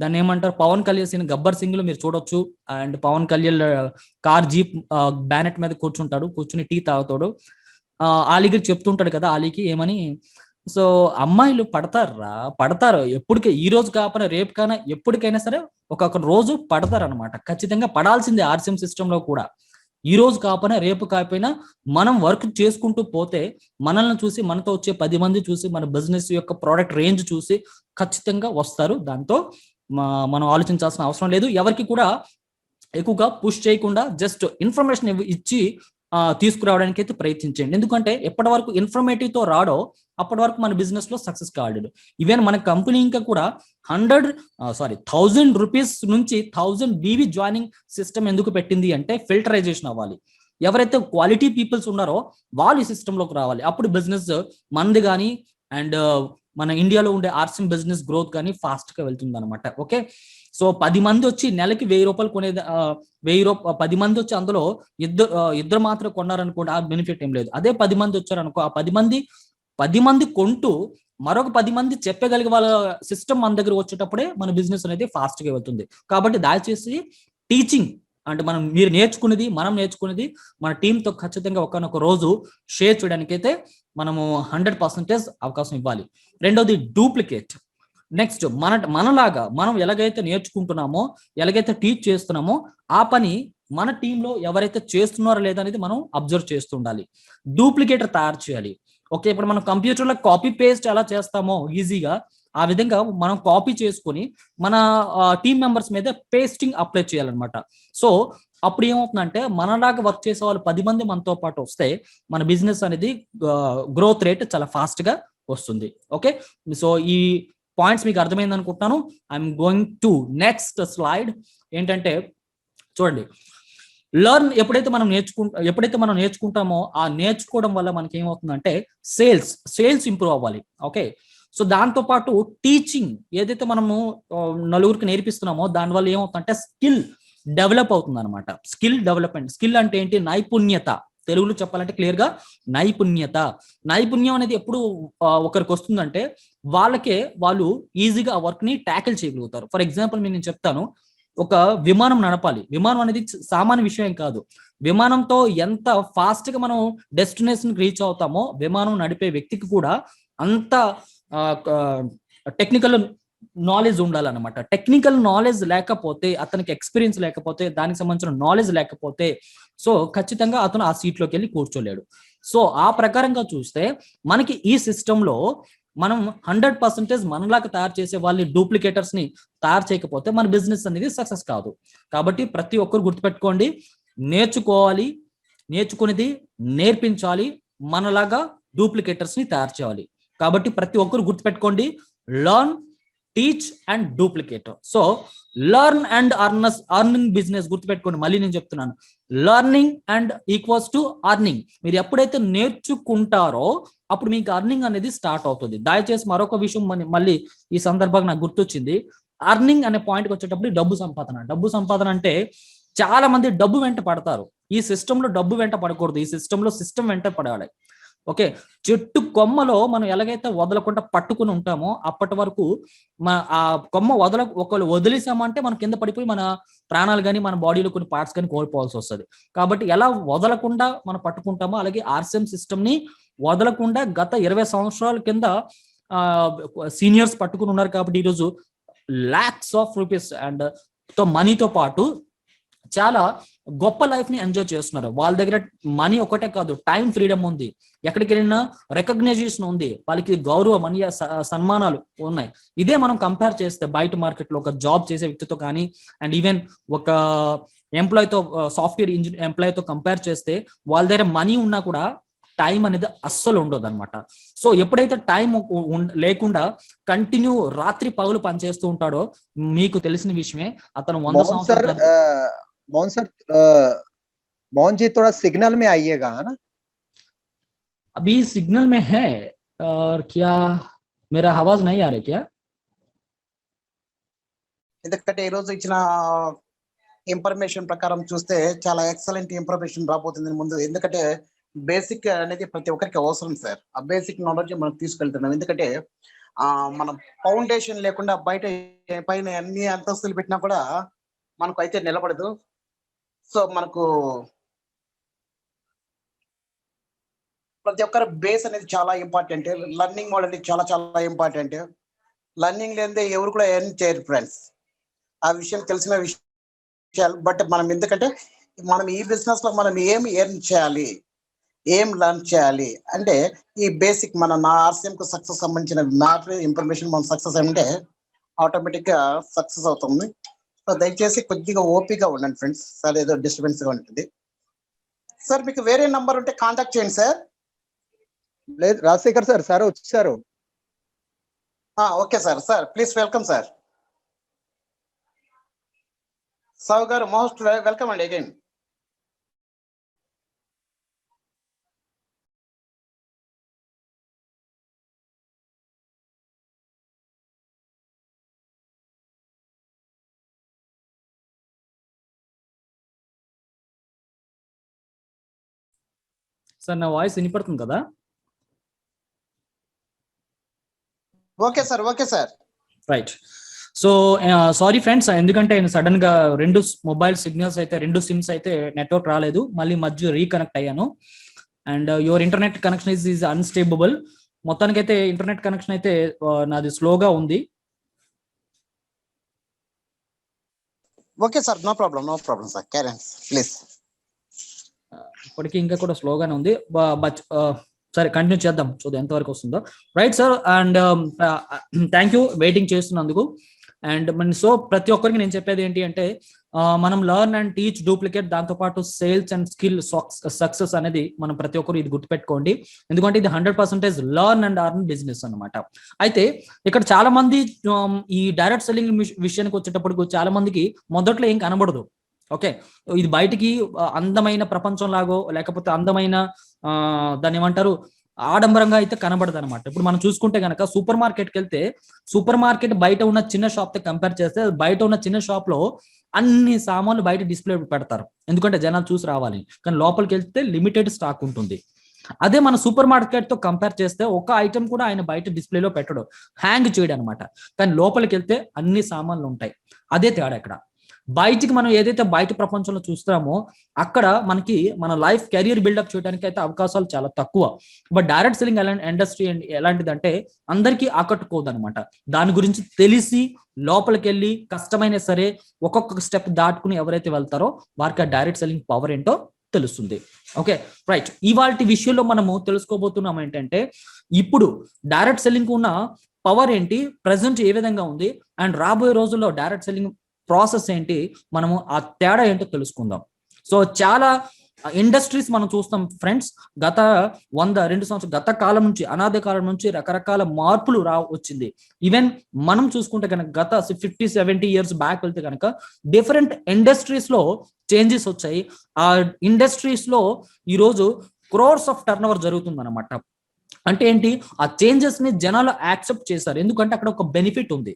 దాన్ని ఏమంటారు, పవన్ కళ్యాణ్ సినిమా గబ్బర్ సింగ్ లో మీరు చూడొచ్చు. And Pawan Kalyan car jeep bonnet మీద కూర్చుని టీ తాగుతాడు. ఆలీకి చెప్తుంటాడు కదా, ఆలీకి ఏమని, సో అమ్మాయిలు పడతారు ఎప్పటికీ, ఈ రోజు కాకపోయినా రేపు కానా ఎప్పటికైనా సరే ఒక్కొక్క రోజు పడతారు అనమాట. ఖచ్చితంగా పడాల్సిందే. ఆర్సిఎం సిస్టమ్ లో కూడా ఈ రోజు కాకపోయినా రేపు కాకపోయినా మనం వర్క్ చేసుకుంటూ పోతే మనల్ని చూసి మనతో వచ్చే 10 మంది చూసి మన బిజినెస్ యొక్క ప్రోడక్ట్ రేంజ్ చూసి ఖచ్చితంగా వస్తారు. దాంతో మనం ఆలోచించాల్సిన అవసరం లేదు. ఎవరికి కూడా ఎక్కువగా పుష్ చేయకుండా జస్ట్ ఇన్ఫర్మేషన్ ఇచ్చి తీసుకురావడానికి అయితే ప్రయత్నించండి. ఎందుకంటే ఎప్పటి వరకు ఇన్ఫర్మేటివ్ తో రాడో అప్పటి వరకు మన బిజినెస్ లో సక్సెస్ కాలేడు. ఈవెన్ మన కంపెనీ ఇంకా కూడా 1000 రూపీస్ నుంచి 1000 BV జాయినింగ్ సిస్టమ్ ఎందుకు పెట్టింది అంటే ఫిల్టరైజేషన్ అవ్వాలి. ఎవరైతే క్వాలిటీ పీపుల్స్ ఉన్నారో వాళ్ళు ఈ సిస్టమ్ లోకి రావాలి. అప్పుడు బిజినెస్ మనది కానీ అండ్ మన ఇండియాలో ఉండే ఆర్సిఎం బిజినెస్ గ్రోత్ కానీ ఫాస్ట్ గా వెళ్తుంది అనమాట. ఓకే, సో 10 మంది వచ్చి నెలకి 1000 రూపాయలు కొనేది 10 మంది వచ్చి అందులో ఇద్దరు మాత్రం కొన్నారనుకోండి, ఆ బెనిఫిట్ ఏం లేదు. అదే 10 మంది వచ్చారనుకో, ఆ 10 మంది కొంటూ మరొక 10 మంది చెప్పగలిగే వాళ్ళ సిస్టమ్ మన దగ్గర వచ్చేటప్పుడే మన బిజినెస్ అనేది ఫాస్ట్ గా వెళ్తుంది. కాబట్టి దయచేసి టీచింగ్ అంటే మీరు నేర్చుకునేది మనం నేర్చుకునేది మన టీంతో ఖచ్చితంగా ఒకనొక రోజు షేర్ చేయడానికి అయితే మనము 100% అవకాశం ఇవ్వాలి. రెండోది డూప్లికేట్. నెక్స్ట్ మనలాగా మనం ఎలాగైతే నేర్చుకుంటున్నామో ఎలాగైతే టీచ్ చేస్తున్నామో ఆ పని మన టీంలో ఎవరైతే చేస్తున్నారో లేదా అనేది మనం అబ్జర్వ్ చేస్తుండాలి. డూప్లికేటర్ తయారు చేయాలి. ఓకే, ఇప్పుడు మనం కంప్యూటర్లో కాపీ పేస్ట్ ఎలా చేస్తామో ఈజీగా ఆ విధంగా మనం కాపీ చేసుకొని మన టీం మెంబర్స్ మీద పేస్టింగ్ అప్లై చేయాలన్నమాట. సో అప్పుడు ఏమవుతుందంటే మనలాగా వర్క్ చేసే వాళ్ళు 10 మంది మనతో పాటు వస్తే మన బిజినెస్ అనేది గ్రోత్ రేట్ చాలా ఫాస్ట్ గా వస్తుంది. ఓకే, సో ఈ పాయింట్స్ మీకు అర్థమైంది అనుకుంటున్నాను. I'm going to next slide. ఏంటంటే చూడండి, ఎప్పుడైతే మనం నేర్చుకుంటామో ఆ నేర్చుకోవడం వల్ల మనకి ఏమవుతుందంటే సేల్స్ ఇంప్రూవ్ అవ్వాలి. ఓకే, సో దాంతో పాటు టీచింగ్ ఏదైతే మనము నలుగురికి నేర్పిస్తున్నామో దానివల్ల ఏమవుతుందంటే స్కిల్ డెవలప్ అవుతుంది అనమాట. Skill development. స్కిల్ అంటే ఏంటి? నైపుణ్యత. తెలుగులో చెప్పాలంటే క్లియర్ గా నైపుణ్యం అనేది ఎప్పుడు ఒకరికి వస్తుందంటే వాళ్ళు ఈజీగా ఆ వర్క్ ని ట్యాకిల్ చేయగలుగుతారు. ఫర్ ఎగ్జాంపుల్ నేను చెప్తాను, ఒక విమానం నడపాలి. విమానం అనేది సామాన్య విషయం కాదు. విమానంతో ఎంత ఫాస్ట్ గా మనం డెస్టినేషన్ రీచ్ అవుతామో విమానం నడిపే వ్యక్తికి కూడా అంత టెక్నికల్ నాలెడ్జ్ ఉండాలన్నమాట. టెక్నికల్ నాలెడ్జ్ లేకపోతే, అతనికి ఎక్స్పీరియన్స్ లేకపోతే, దానికి సంబంధించిన నాలెడ్జ్ లేకపోతే సో ఖచ్చితంగా అతను ఆ సీట్లోకి వెళ్ళి కూర్చోలేడు. సో ఆ ప్రకారంగా చూస్తే మనకి ఈ సిస్టంలో మనం 100% మనలాగా తయారు చేసే వాళ్ళని, డూప్లికేటర్స్ ని తయారు చేయకపోతే మన బిజినెస్ అనేది సక్సెస్ కాదు. కాబట్టి ప్రతి ఒక్కరు గుర్తుపెట్టుకోండి, నేర్చుకోవాలి, నేర్చుకునేది నేర్పించాలి, మనలాగా డూప్లికేటర్స్ ని తయారు చేయాలి. కాబట్టి ప్రతి ఒక్కరు గుర్తుపెట్టుకోండి, learn, teach and duplicator. So learn and earning business గుర్తుపెట్టుకోండి. మళ్ళీ నేను చెప్తున్నాను, learning and equals to earning. మీరు ఎప్పుడైతే నేర్చుకుంటారో అప్పుడు మీకు అర్నింగ్ అనేది స్టార్ట్ అవుతుంది. దయచేసి మరొక విషయం మళ్ళీ ఈ సందర్భంగా నాకు గుర్తొచ్చింది. అర్నింగ్ అనే పాయింట్కి వచ్చేటప్పుడు డబ్బు సంపాదన. డబ్బు సంపాదన అంటే చాలా మంది డబ్బు వెంట పడతారు. ఈ సిస్టంలో డబ్బు వెంట పడకూడదు, ఈ సిస్టంలో సిస్టమ్ వెంట పడాలి. ఓకే, చెట్టు కొమ్మలో మనం ఎలాగైతే వదలకుండా పట్టుకుని ఉంటామో అప్పటి వరకు ఆ కొమ్మ ఒకళ్ళు వదిలేసామంటే మనం కింద పడిపోయి మన ప్రాణాలు కానీ మన బాడీలో కొన్ని పార్ట్స్ కానీ కోల్పోవాల్సి వస్తుంది. కాబట్టి ఎలా వదలకుండా మనం పట్టుకుంటామో అలాగే ఆర్సిఎం సిస్టమ్ ని వదలకుండా గత 20 సంవత్సరాల కింద సీనియర్స్ పట్టుకుని ఉన్నారు. కాబట్టి ఈరోజు lakhs of rupees అండ్ మనీతో పాటు చాలా గొప్ప లైఫ్ ని ఎంజాయ్ చేస్తున్నారు. వాళ్ళ దగ్గర మనీ ఒకటే కాదు, టైం ఫ్రీడమ్ ఉంది, ఎక్కడికి వెళ్ళినా రికగ్నైజేషన్ ఉంది, వాళ్ళకి గౌరవం, మనీ, సన్మానాలు ఉన్నాయి. ఇదే మనం కంపేర్ చేస్తే బయట మార్కెట్ లో ఒక జాబ్ చేసే వ్యక్తితో కానీ అండ్ ఈవెన్ ఒక ఎంప్లాయ్తో, సాఫ్ట్వేర్ ఇంజనీర్ ఎంప్లాయ్తో కంపేర్ చేస్తే వాళ్ళ దగ్గర మనీ ఉన్నా కూడా టైం అనేది అస్సలు ఉండదు అనమాట. సో ఎప్పుడైతే టైం లేకుండా కంటిన్యూ రాత్రి పగలు పనిచేస్తూ ఉంటాడో మీకు తెలిసిన విషయమే, అతను 100 సంవత్సరాలు. मोहन सर, मोहन जी थोड़ा सिग्नल में आइएगा, है ना? अभी सिग्नल में है और क्या मेरा आवाज नहीं आ रहा क्या? ఎందుకంటే ఈ రోజు ఇచ్చిన ఇన్ఫర్మేషన్ ప్రకారం చూస్తే చాలా ఎక్సలెంట్ ఇన్ఫర్మేషన్ రాబోతుంది ముందు. ఎందుకంటే బేసిక్ అనేది ప్రతి ఒక్కరికి అవసరం సార్. ఆ బేసిక్ నాలెడ్జ్ మనం తీసుకెళ్తున్నాం. ఎందుకంటే మనం ఫౌండేషన్ లేకుండా బయట పైన అన్ని అంతస్తులు పెట్టినా కూడా మనకు అయితే నిలబడదు. సో మనకు ప్రతి ఒక్కరి బేస్ అనేది చాలా ఇంపార్టెంట్. లర్నింగ్ మోడ్ అనేది చాలా చాలా ఇంపార్టెంట్. లర్నింగ్ లేనిదే ఎవరు కూడా ఎర్న్ చేయరు ఫ్రెండ్స్. ఆ విషయం తెలిసిన విషయాలు. బట్ మనం ఎందుకంటే మనం ఈ బిజినెస్ లో మనం ఏం ఎర్న్ చేయాలి, ఏం లర్న్ చేయాలి అంటే ఈ బేసిక్ మన ఆర్సిఎం కు సక్సెస్ సంబంధించిన మ్యాటర్ ఇన్ఫర్మేషన్ మనం సక్సెస్ అంటే ఆటోమేటిక్ గా సక్సెస్ అవుతుంది. సో దయచేసి కొద్దిగా ఓపికగా ఉండండి ఫ్రెండ్స్. సార్ ఏదో డిస్టర్బెన్స్ గా ఉంటుంది సార్. మీకు వేరే నంబర్ ఉంటే కాంటాక్ట్ చేయండి సార్. లేదు రాజశేఖర్ సార్, సార్ వచ్చారు. Okay sir. Sir please welcome sir. సావు గారు మోస్ట్ వెల్కమ్ అండి అగైన్. సార్ నా వాయిస్ వినిపడుతుంది కదా? Okay sir, okay sir. Right. So sorry friends, ఎందుకంటే సడన్ గా 2 మొబైల్ సిగ్నల్స్ అయితే 2 సిమ్స్ అయితే నెట్వర్క్ రాలేదు, మళ్ళీ మధ్య రీకనెక్ట్ అయ్యాను. And your internet connection is unstable. మొత్తానికి అయితే ఇంటర్నెట్ కనెక్షన్ అయితే నాది స్లోగా ఉంది. Okay sir, no problem sir. Carry on please. ఇప్పటికీ ఇంకా కూడా స్లోగానే ఉంది. సరే కంటిన్యూ చేద్దాం, చూద్దాం ఎంతవరకు వస్తుందో. Right sir, and thank you waiting చేస్తున్నందుకు. అండ్ సో ప్రతి ఒక్కరికి నేను చెప్పేది ఏంటి అంటే మనం లర్న్ అండ్ టీచ్ డూప్లికేట్, దాంతోపాటు సేల్స్ అండ్ స్కిల్ సక్సెస్ అనేది మనం ప్రతి ఒక్కరు ఇది గుర్తుపెట్టుకోండి. ఎందుకంటే ఇది 100% లర్న్ అండ్ అర్న్ బిజినెస్ అనమాట. అయితే ఇక్కడ చాలా మంది ఈ డైరెక్ట్ సెల్లింగ్ విషయానికి వచ్చేటప్పుడు చాలా మందికి మొదట్లో ఏం కనబడదు. ఓకే, ఇది బయటికి అందమైన ప్రపంచం లాగో లేకపోతే అందమైన దాన్ని ఏమంటారు ఆడంబరంగా అయితే కనబడదు అనమాట. ఇప్పుడు మనం చూసుకుంటే కనుక సూపర్ మార్కెట్కి వెళ్తే సూపర్ మార్కెట్ బయట ఉన్న చిన్న షాప్ తో కంపేర్ చేస్తే బయట ఉన్న చిన్న షాప్ లో అన్ని సామాన్లు బయట డిస్ప్లే పెడతారు, ఎందుకంటే జనాలు చూసి రావాలి. కానీ లోపలికి వెళ్తే లిమిటెడ్ స్టాక్ ఉంటుంది. అదే మన సూపర్ మార్కెట్ తో కంపేర్ చేస్తే ఒక ఐటమ్ కూడా ఆయన బయట డిస్ప్లేలో పెట్టడు, హ్యాంగ్ చేయడం అనమాట. కానీ లోపలికి వెళ్తే అన్ని సామాన్లు ఉంటాయి. అదే తేడా ఇక్కడ. బయటికి మనం ఏదైతే బయట ప్రపంచంలో చూస్తామో అక్కడ మనకి మన లైఫ్ కెరియర్ బిల్డప్ చేయడానికి అయితే అవకాశాలు చాలా తక్కువ. బట్ డైరెక్ట్ సెల్లింగ్ ఇండస్ట్రీ ఎలాంటిదంటే అందరికీ ఆకట్టుకోదు అనమాట. దాని గురించి తెలిసి లోపలికి వెళ్ళి కష్టమైనా సరే ఒక్కొక్క స్టెప్ దాటుకుని ఎవరైతే వెళ్తారో వారికి ఆ డైరెక్ట్ సెల్లింగ్ పవర్ ఏంటో తెలుస్తుంది. ఓకే రైట్, ఇవాల్టి విషయంలో మనము తెలుసుకోబోతున్నాం ఏంటంటే ఇప్పుడు డైరెక్ట్ సెల్లింగ్ ఉన్న పవర్ ఏంటి, ప్రెసెంట్ ఏ విధంగా ఉంది, అండ్ రాబోయే రోజుల్లో డైరెక్ట్ సెల్లింగ్ ప్రాసెస్ ఏంటి, మనము ఆ తేడా ఏంటో తెలుసుకుందాం. సో చాలా ఇండస్ట్రీస్ మనం చూస్తాం ఫ్రెండ్స్, గత 100-2 సంవత్సరాలు గత కాలం నుంచి అనాది కాలం నుంచి రకరకాల మార్పులు వచ్చింది. ఈవెన్ మనం చూసుకుంటే కనుక గత 50-70 ఇయర్స్ బ్యాక్ వెళ్తే కనుక డిఫరెంట్ ఇండస్ట్రీస్ లో చేంజెస్ వచ్చాయి. ఆ ఇండస్ట్రీస్ లో ఈరోజు క్రోర్స్ ఆఫ్ టర్న్ ఓవర్ జరుగుతుంది అనమాట. అంటే ఏంటి, ఆ చేంజెస్ ని జనాలు యాక్సెప్ట్ చేశారు, ఎందుకంటే అక్కడ ఒక బెనిఫిట్ ఉంది,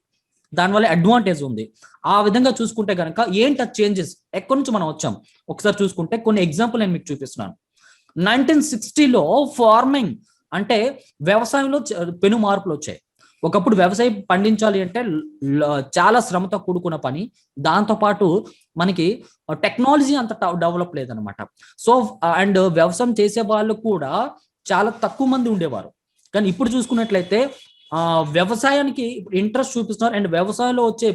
దానివల్ల అడ్వాంటేజ్ ఉంది. ఆ విధంగా చూసుకుంటే కనుక ఏంటి ఆ చేంజెస్, ఎక్కడి నుంచి మనం వచ్చాం ఒకసారి చూసుకుంటే కొన్ని ఎగ్జాంపుల్ నేను మీకు చూపిస్తున్నాను. 1960లో ఫార్మింగ్ అంటే వ్యవసాయంలో పెను మార్పులు వచ్చాయి. ఒకప్పుడు వ్యవసాయం పండించాలి అంటే చాలా శ్రమతో కూడుకున్న పని, దాంతో పాటు మనకి టెక్నాలజీ అంత డెవలప్ లేదనమాట. సో అండ్ వ్యవసాయం చేసే వాళ్ళు కూడా చాలా తక్కువ మంది ఉండేవారు. కానీ ఇప్పుడు చూసుకున్నట్లయితే వ్యవసాయానికి ఇంట్రెస్ట్ చూపిస్తున్నారు, అండ్ వ్యవసాయంలో వచ్చే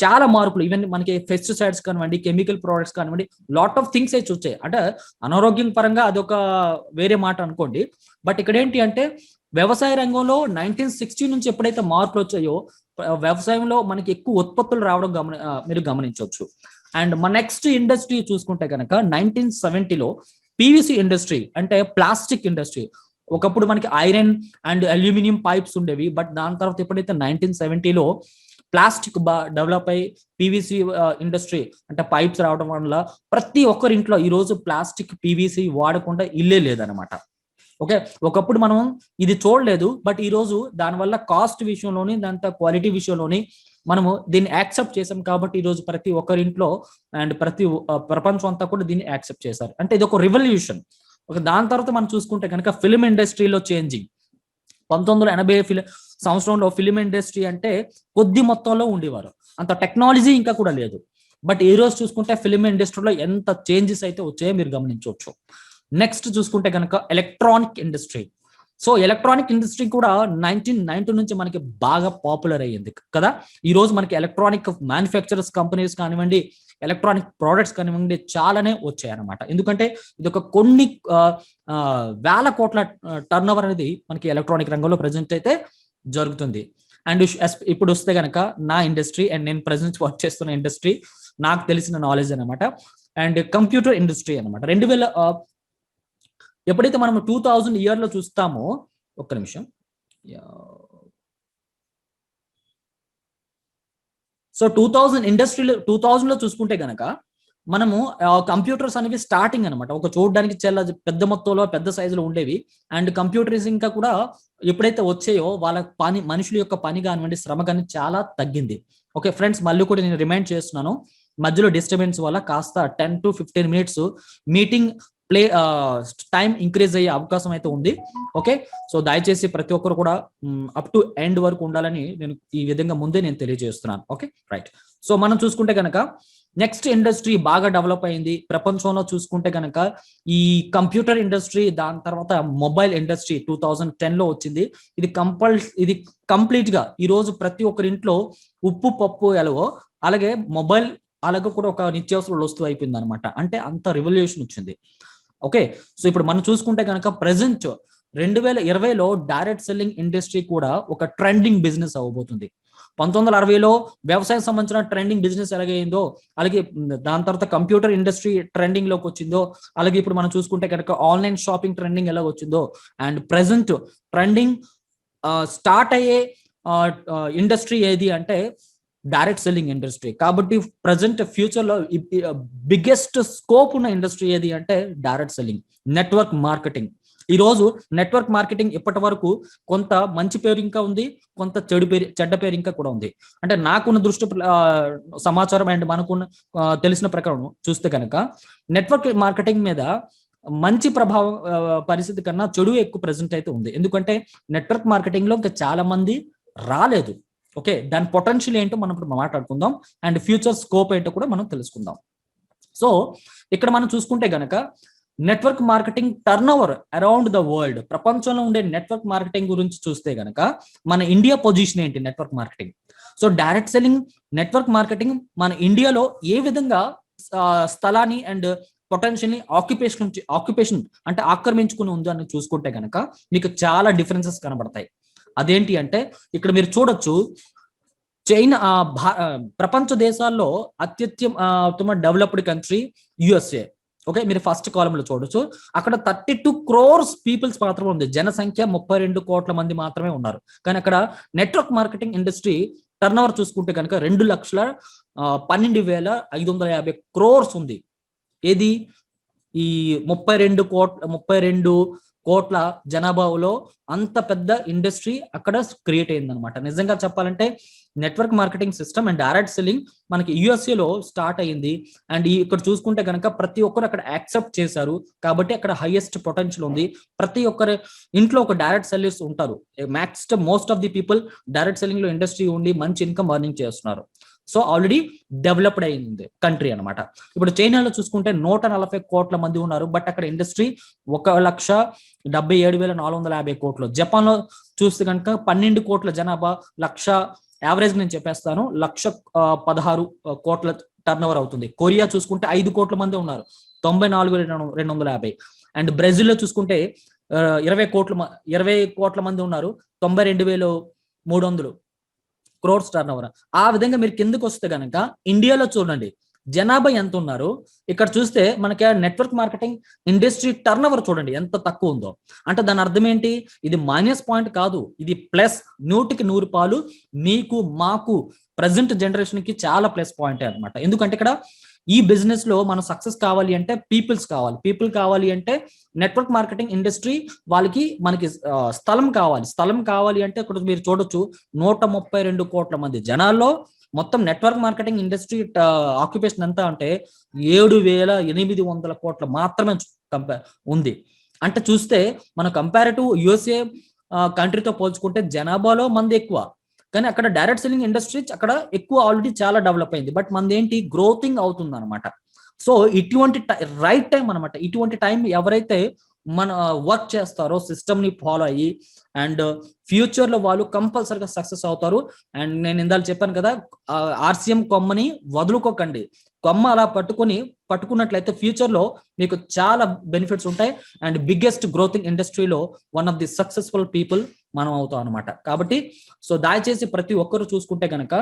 చాలా మార్పులు, ఈవెన్ మనకి పెస్టిసైడ్స్ కానివ్వండి, కెమికల్ ప్రోడక్ట్స్ కానివ్వండి, లాట్ ఆఫ్ థింగ్స్ అయితే వచ్చాయి. అంటే అనారోగ్యం పరంగా అదొక వేరే మాట అనుకోండి. బట్ ఇక్కడ ఏంటి అంటే వ్యవసాయ రంగంలో 1960 నుంచి ఎప్పుడైతే మార్పులు వచ్చాయో వ్యవసాయంలో మనకి ఎక్కువ ఉత్పత్తులు రావడం మీరు గమనించవచ్చు. అండ్ మన నెక్స్ట్ ఇండస్ట్రీ చూసుకుంటే కనుక 1970లో పీవీసీ ఇండస్ట్రీ అంటే ప్లాస్టిక్ ఇండస్ట్రీ. ఒకప్పుడు మనకి ఐరన్ అండ్ అల్యూమినియం పైప్స్ ఉండేవి, బట్ దాని తర్వాత ఎప్పుడైతే 1970లో ప్లాస్టిక్ డెవలప్ అయ్యి పీవీసీ ఇండస్ట్రీ అంటే పైప్స్ రావడం వల్ల ప్రతి ఒక్కరి ఇంట్లో ఈరోజు ప్లాస్టిక్ పీవీసీ వాడకుండా ఇల్లే లేదనమాట. ఓకే, ఒకప్పుడు మనం ఇది చూడలేదు, బట్ ఈరోజు దానివల్ల కాస్ట్ విషయంలోని దాంతో క్వాలిటీ విషయంలోని మనము దీన్ని యాక్సెప్ట్ చేసాం. కాబట్టి ఈరోజు ప్రతి ఒక్కరింట్లో అండ్ ప్రతి ప్రపంచం అంతా కూడా దీన్ని యాక్సెప్ట్ చేశారు. అంటే ఇది ఒక రివల్యూషన్. దాని తర్వాత మనం చూసుకుంటే కనుక ఫిలిం ఇండస్ట్రీలో చేంజింగ్. 1980 సంవత్సరంలో ఫిలిం ఇండస్ట్రీ అంటే కొద్ది మొత్తంలో ఉండేవారు, అంత టెక్నాలజీ ఇంకా కూడా లేదు. బట్ ఈ రోజు చూసుకుంటే ఫిలిం ఇండస్ట్రీలో ఎంత చేంజెస్ అయితే వచ్చాయో మీరు గమనించవచ్చు. నెక్స్ట్ చూసుకుంటే కనుక electronic industry. So electronic industry కూడా 1990 నుంచి మనకి బాగా పాపులర్ అయ్యింది కదా. ఈ రోజు మనకి ఎలక్ట్రానిక్ మ్యానుఫ్యాక్చరర్స్ కంపెనీస్ కానివ్వండి, ఎలక్ట్రానిక్ ప్రోడక్ట్స్ కానివ్వండి చాలానే వచ్చాయి అనమాట. ఎందుకంటే ఇది ఒక కొన్ని వేల కోట్ల టర్న్ ఓవర్ అనేది మనకి ఎలక్ట్రానిక్ రంగంలో ప్రజెంట్ అయితే జరుగుతుంది. అండ్ ఇప్పుడు వస్తే కనుక నా ఇండస్ట్రీ అండ్ నేను ప్రజెంట్ వర్క్ చేస్తున్న ఇండస్ట్రీ నాకు తెలిసిన నాలెడ్జ్ అనమాట. అండ్ కంప్యూటర్ ఇండస్ట్రీ అనమాట. 2000 ఎప్పుడైతే మనం 2000 ఇయర్లో చూస్తామో, ఒక్క నిమిషం, సో 2000లో చూసుకుంటే గనక మనము కంప్యూటర్స్ అనేవి స్టార్టింగ్ అనమాట. ఒక చూడడానికి చాలా పెద్ద మొత్తంలో పెద్ద సైజులో ఉండేవి. అండ్ కంప్యూటర్స్ ఇంకా కూడా ఎప్పుడైతే వచ్చాయో వాళ్ళ పని, మనుషుల యొక్క పని కానివ్వండి, శ్రమ కానీ చాలా తగ్గింది. ఓకే ఫ్రెండ్స్, మళ్ళీ కూడా నేను రిమైండ్ చేస్తున్నాను, మధ్యలో డిస్టర్బెన్స్ వల్ల కాస్త 10 to 15 minutes meeting time increase అయ్యే అవకాశం అయితే ఉంది. ఓకే, సో దయచేసి ప్రతి ఒక్కరు కూడా అప్ టు ఎండ్ వరకు ఉండాలని నేను ఈ విధంగా ముందే నేను తెలియజేస్తున్నాను. ఓకే రైట్, సో మనం చూసుకుంటే కనుక నెక్స్ట్ ఇండస్ట్రీ బాగా డెవలప్ అయింది ప్రపంచంలో చూసుకుంటే కనుక ఈ కంప్యూటర్ ఇండస్ట్రీ. దాని తర్వాత మొబైల్ ఇండస్ట్రీ 2010లో వచ్చింది. ఇది కంప్లీట్ గా ఈ రోజు ప్రతి ఒక్కరి ఇంట్లో ఉప్పు పప్పు ఎలాగో అలాగే మొబైల్ అలాగే కూడా ఒక నిత్యావసర వస్తువు అయిపోయింది అనమాట. అంటే అంత రెవల్యూషన్ వచ్చింది. ఓకే, సో ఇప్పుడు మనం చూసుకుంటే కనుక ప్రెసెంట్ 2020లో డైరెక్ట్ సెల్లింగ్ ఇండస్ట్రీ కూడా ఒక ట్రెండింగ్ బిజినెస్ అవ్వబోతుంది. 1960లో వ్యవసాయం సంబంధించిన ట్రెండింగ్ బిజినెస్ ఎలాగైందో, అలాగే దాని తర్వాత కంప్యూటర్ ఇండస్ట్రీ ట్రెండింగ్ లోకి వచ్చిందో, అలాగే ఇప్పుడు మనం చూసుకుంటే కనుక ఆన్లైన్ షాపింగ్ ట్రెండింగ్ ఎలా వచ్చిందో, అండ్ ప్రెసెంట్ ట్రెండింగ్ స్టార్ట్ అయ్యే ఇండస్ట్రీ ఏది అంటే డైరెక్ట్ సెల్లింగ్ ఇండస్ట్రీ. కాబట్టి ప్రజెంట్ ఫ్యూచర్ లో బిగ్గెస్ట్ స్కోప్ ఉన్న ఇండస్ట్రీ ఏది అంటే డైరెక్ట్ సెల్లింగ్. Network marketing. ఈ రోజు నెట్వర్క్ మార్కెటింగ్ ఇప్పటి వరకు కొంత మంచి పేరు ఇంకా ఉంది, కొంత చెడ్డ పేరు ఇంకా కూడా ఉంది. అంటే నాకున్న దృష్టి సమాచారం అండ్ మనకున్న తెలిసిన ప్రకారం చూస్తే కనుక నెట్వర్క్ మార్కెటింగ్ మీద మంచి ప్రభావం పరిస్థితి కన్నా చెడు ఎక్కువ ప్రెసెంట్ అయితే ఉంది. ఎందుకంటే నెట్వర్క్ మార్కెటింగ్ లో ఇంకా చాలా మంది రాలేదు. ఓకే, దాని పొటెన్షియల్ ఏంటో మనం ఇప్పుడు మాట్లాడుకుందాం, అండ్ ఫ్యూచర్ స్కోప్ ఏంటో కూడా మనం తెలుసుకుందాం. సో ఇక్కడ మనం చూసుకుంటే గనక network marketing turn over around the world, ప్రపంచంలో ఉండే నెట్వర్క్ మార్కెటింగ్ గురించి చూస్తే గనక మన ఇండియా పొజిషన్ ఏంటి network marketing. So direct selling network marketing మన ఇండియాలో ఏ విధంగా స్థలాన్ని అండ్ పొటెన్షియల్ని ఆక్యుపేషన్ అంటే ఆక్రమించుకుని ఉంది అని చూసుకుంటే గనక మీకు చాలా డిఫరెన్సెస్ కనబడతాయి. అదేంటి అంటే ఇక్కడ మీరు చూడొచ్చు, చైనా ప్రపంచ దేశాల్లో అత్యుత్తమ డెవలప్డ్ కంట్రీ యుఎస్ఏ. ఓకే, మీరు ఫస్ట్ కాలంలో చూడొచ్చు, అక్కడ 32 crores పీపుల్స్ మాత్రమే ఉంది, జనసంఖ్య 32 కోట్ల మంది మాత్రమే ఉన్నారు. కానీ అక్కడ network marketing industry turn over చూసుకుంటే కనుక 2,12,550 crores ఉంది. ఏది ఈ 32 కోట్ల జనాభాలో అంత పెద్ద ఇండస్ట్రీ అక్కడ క్రియేట్ అయింది అనమాట. నిజంగా చెప్పాలంటే network marketing system and direct selling మనకి యుఎస్ఏలో స్టార్ట్ అయ్యింది. అండ్ ఇక్కడ చూసుకుంటే కనుక ప్రతి ఒక్కరు అక్కడ యాక్సెప్ట్ చేశారు కాబట్టి అక్కడ హైయెస్ట్ పొటెన్షియల్ ఉంది. ప్రతి ఒక్కరి ఇంట్లో ఒక డైరెక్ట్ సెల్లర్స్ ఉంటారు. Most of the people direct selling లో ఇండస్ట్రీ ఉండి మంచి ఇన్కమ్ ఎర్నింగ్ చేస్తున్నారు. సో ఆల్రెడీ డెవలప్డ్ అయింది కంట్రీ అనమాట. ఇప్పుడు చైనాలో చూసుకుంటే 140 కోట్ల మంది ఉన్నారు, బట్ అక్కడ ఇండస్ట్రీ 1,77,450 కోట్లు. జపాన్ లో చూస్తే కనుక 12 కోట్ల జనాభా, యావరేజ్ నేను చెప్పేస్తాను, 1,16 కోట్ల టర్న్ ఓవర్ అవుతుంది. కొరియా చూసుకుంటే 5 కోట్ల మంది ఉన్నారు, 94,250. అండ్ బ్రెజిల్ లో చూసుకుంటే 20 కోట్ల మంది ఉన్నారు, 92,300 crores టర్న్ ఓవర్. ఆ విధంగా మీరు కిందకు వస్తే కనుక ఇండియాలో చూడండి జనాభా ఎంత ఉన్నారు. ఇక్కడ చూస్తే మనకి network marketing industry turn over చూడండి ఎంత తక్కువ ఉందో. అంటే దాని అర్థం ఏంటి, ఇది మైనస్ పాయింట్ కాదు, ఇది ప్లస్. 100కి 100 మీకు మాకు ప్రజెంట్ జనరేషన్ కి చాలా ప్లస్ పాయింట్ అనమాట. ఎందుకంటే ఇక్కడ ఈ బిజినెస్ లో మనం సక్సెస్ కావాలి అంటే పీపుల్ కావాలి అంటే నెట్వర్క్ మార్కెటింగ్ ఇండస్ట్రీ మనకి స్థలం కావాలి అంటే ఇక్కడ మీరు చూడొచ్చు 132 కోట్ల మంది జనాల్లో మొత్తం నెట్వర్క్ మార్కెటింగ్ ఇండస్ట్రీ ఆక్యుపేషన్ ఎంత అంటే 7,800 కోట్ల మాత్రమే ఉంది. అంటే చూస్తే మన కంపారిటివ్ యుఎస్ఏ కంట్రీతో పోల్చుకుంటే జనాభాలో మంది ఎక్కువ, కానీ అక్కడ డైరెక్ట్ సెల్లింగ్ ఇండస్ట్రీ అక్కడ ఎక్కువ ఆల్రెడీ చాలా డెవలప్ అయింది. బట్ మనది ఏంటి, గ్రోతింగ్ అవుతుంది అనమాట. సో ఇటువంటి రైట్ టైం అనమాట. ఇటువంటి టైం ఎవరైతే మన వర్క్ చేస్తారో సిస్టమ్ ని ఫాలో అయ్యి అండ్ ఫ్యూచర్ లో వాళ్ళు కంపల్సరీగా సక్సెస్ అవుతారు. అండ్ నేను ఇందాక చెప్పాను కదా, ఆర్సిఎం కొమ్మని వదులుకోకండి. కొమ్మ అలా పట్టుకున్నట్లయితే ఫ్యూచర్ లో మీకు చాలా బెనిఫిట్స్ ఉంటాయి. అండ్ బిగ్గెస్ట్ గ్రోతింగ్ ఇండస్ట్రీలో one of the successful people మనం అవుతాం అనమాట. కాబట్టి సో దయచేసి ప్రతి ఒక్కరు చూసుకుంటే కనుక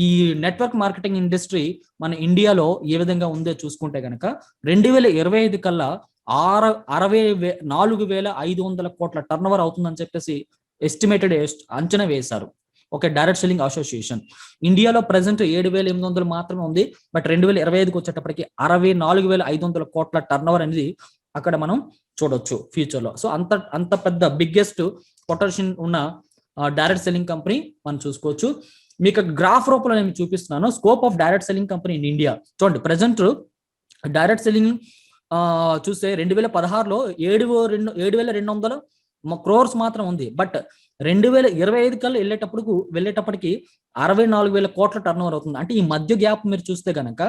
ఈ నెట్వర్క్ మార్కెటింగ్ ఇండస్ట్రీ మన ఇండియాలో ఏ విధంగా ఉందో చూసుకుంటే కనుక 2025 కల్లా 64,500 కోట్ల టర్న్ ఓవర్ అవుతుందని చెప్పేసి ఎస్టిమేటెడ్ అంచనా వేశారు. Okay, direct selling association. ఇండియాలో ప్రెసెంట్ 7,800 మాత్రమే ఉంది, బట్ 2025కి వచ్చేటప్పటికి 64,500 కోట్ల టర్న్ ఓవర్ అనేది అక్కడ మనం చూడొచ్చు ఫ్యూచర్ లో. సో అంత పెద్ద బిగ్గెస్ట్ పొటెన్షియల్ ఉన్న డైరెక్ట్ సెల్లింగ్ కంపెనీ మనం చూసుకోవచ్చు. మీకు గ్రాఫ్ రూపంలో నేను చూపిస్తున్నాను scope of direct selling company in India. చూడండి, ప్రెసెంట్ డైరెక్ట్ సెల్లింగ్ చూస్తే 2016లో 7,200 crores మాత్రం ఉంది. బట్ 2025 కల్లా వెళ్ళేటప్పటికి 64,000 కోట్ల టర్న్ ఓవర్ అవుతుంది. అంటే ఈ మధ్య గ్యాప్ మీరు చూస్తే కనుక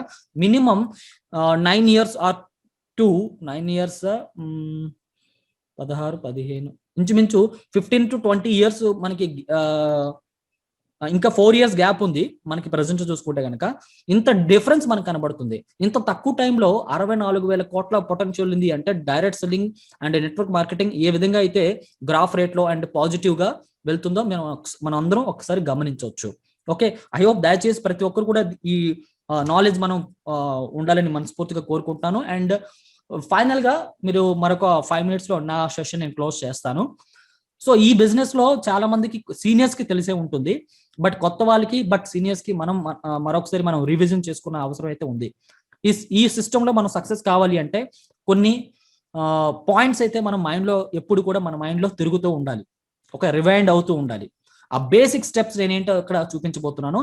మినిమం 9 years 16, 15 ఇంచుమించు 15 to 20 years మనకి ఇంకా 4 years గ్యాప్ ఉంది మనకి ప్రెసెంట్ చూసుకుంటే కనుక. ఇంత డిఫరెన్స్ మనకు కనబడుతుంది. ఇంత తక్కువ టైంలో 64,000 కోట్ల పొటెన్షియల్ ఉంది అంటే direct selling and network marketing ఏ విధంగా అయితే గ్రాఫ్ రేట్ లో అండ్ పాజిటివ్ గా వెళ్తుందో మనం అందరం ఒకసారి గమనించవచ్చు. ఓకే, ఐ హోప్ దయచేసి ప్రతి ఒక్కరు కూడా ఈ నాలెడ్జ్ మనం ఉండాలని మనస్ఫూర్తిగా కోరుకుంటాను. అండ్ ఫైనల్ గా మీరు మరొక 5 minutes లో నా సెషన్ నేను క్లోజ్ చేస్తాను. సో ఈ బిజినెస్ లో చాలా మందికి సీనియర్స్ కి తెలిసే ఉంటుంది, బట్ కొత్త వాళ్ళకి సీనియర్స్ కి మనం మరొకసారి మనం రివిజన్ చేసుకున్న అవసరం అయితే ఉంది. ఈ సిస్టమ్ లో మనం సక్సెస్ కావాలి అంటే కొన్ని పాయింట్స్ అయితే మన మైండ్ లో ఎప్పుడు కూడా మన మైండ్ లో తిరుగుతూ ఉండాలి, ఒక రివైండ్ అవుతూ ఉండాలి. ఆ బేసిక్ స్టెప్స్ నేనేంటో ఇక్కడ చూపించబోతున్నాను.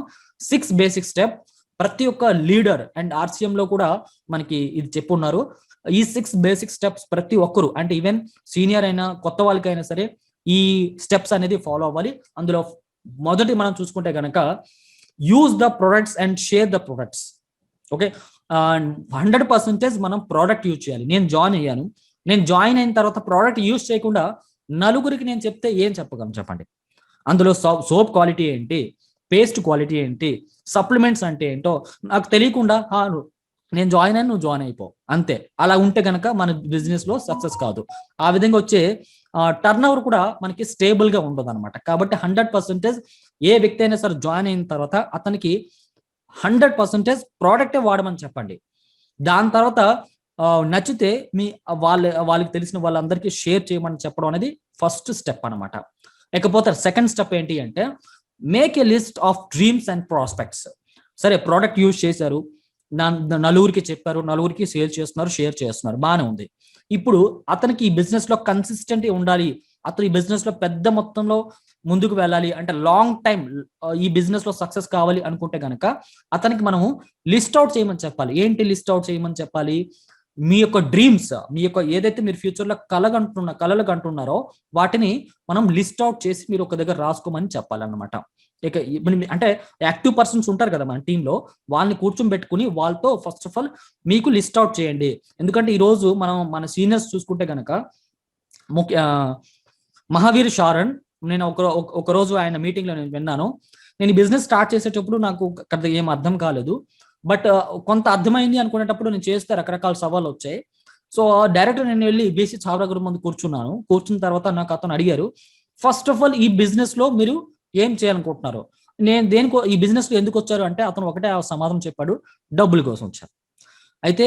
6 బేసిక్ స్టెప్ ప్రతి ఒక్క లీడర్ అండ్ ఆర్సిఎం లో కూడా మనకి ఇది చెప్పున్నారు. ఈ 6 బేసిక్ స్టెప్స్ ప్రతి ఒక్కరు అంటే ఈవెన్ సీనియర్ అయినా కొత్త వాళ్ళకైనా సరే ఈ స్టెప్స్ అనేది ఫాలో అవ్వాలి. అందులో మొదటి మనం చూసుకుంటే కనుక use the products and share the products. Okay, 100% మనం ప్రోడక్ట్ యూజ్ చేయాలి. నేను జాయిన్ అయ్యాను, నేను జాయిన్ అయిన తర్వాత ప్రోడక్ట్ యూజ్ చేయకుండా నలుగురికి నేను చెప్తే ఏం చెప్పగలను చెప్పండి? అందులో సోప్ క్వాలిటీ ఏంటి, పేస్ట్ క్వాలిటీ ఏంటి, సప్లిమెంట్స్ అంటే ఏంటో నాకు తెలియకుండా నేను జాయిన్ అయినా నువ్వు జాయిన్ అయిపో అంతే. అలా ఉంటే కనుక మన బిజినెస్ లో సక్సెస్ కాదు. ఆ విధంగా వచ్చే టర్న్ ఓవర్ కూడా మనకి స్టేబుల్ గా ఉండదు అనమాట. కాబట్టి 100% ఏ వ్యక్తి అయినా సరే జాయిన్ అయిన తర్వాత అతనికి 100% ప్రోడక్టే వాడమని చెప్పండి. దాని తర్వాత నచ్చితే వాళ్ళకి తెలిసిన వాళ్ళందరికీ షేర్ చేయమని చెప్పడం అనేది ఫస్ట్ స్టెప్ అనమాట. ఇకపోతే సెకండ్ స్టెప్ ఏంటి అంటే make a list of dreams and prospects. సరే, ప్రోడక్ట్ యూజ్ చేశారు, నలుగురికి చెప్పారు, నలుగురికి సేల్ చేస్తున్నారు, షేర్ చేస్తున్నారు, బాగానే ఉంది. ఇప్పుడు అతనికి ఈ బిజినెస్ లో కన్సిస్టెంట్ ఉండాలి, అతను ఈ బిజినెస్ లో పెద్ద మొత్తంలో ముందుకు వెళ్ళాలి అంటే లాంగ్ టైం ఈ బిజినెస్ లో సక్సెస్ కావాలి అనుకుంటే కనుక అతనికి మనము లిస్ట్ అవుట్ చేయమని చెప్పాలి. ఏంటి లిస్ట్ అవుట్ చేయమని చెప్పాలి? మీ యొక్క డ్రీమ్స్, మీ యొక్క ఏదైతే మీరు ఫ్యూచర్ లో కలలు కంటున్నారో వాటిని మనం లిస్ట్ అవుట్ చేసి మీరు ఒక దగ్గర రాసుకోమని చెప్పాలన్నమాట. ఇక అంటే యాక్టివ్ పర్సన్స్ ఉంటారు కదా మన టీంలో, వాళ్ళని కూర్చోబెట్టుకుని వాళ్ళతో ఫస్ట్ ఆఫ్ ఆల్ మీకు లిస్ట్ అవుట్ చేయండి. ఎందుకంటే ఈ రోజు మనం మన సీనియర్స్ చూసుకుంటే కనుక మహావీర్ షారన్, నేను ఒక రోజు ఆయన మీటింగ్ లో నేను విన్నాను. నేను ఈ బిజినెస్ స్టార్ట్ చేసేటప్పుడు నాకు ఏం అర్థం కాలేదు, బట్ కొంత అర్థమైంది అనుకునేటప్పుడు నేను చేస్తే రకరకాల సవాళ్ళు వచ్చాయి. సో డైరెక్ట్ నేను వెళ్ళి బీసీ చావ్రా గారి ముందు కూర్చున్న తర్వాత నాకు అతను అడిగారు, ఫస్ట్ ఆఫ్ ఆల్ ఈ బిజినెస్ లో మీరు ఏం చేయాలనుకుంటున్నారు, నేను ఈ బిజినెస్ లో ఎందుకు వచ్చారు అంటే అతను ఒకటే సమాధానం చెప్పాడు, డబ్బుల కోసం వచ్చారు. అయితే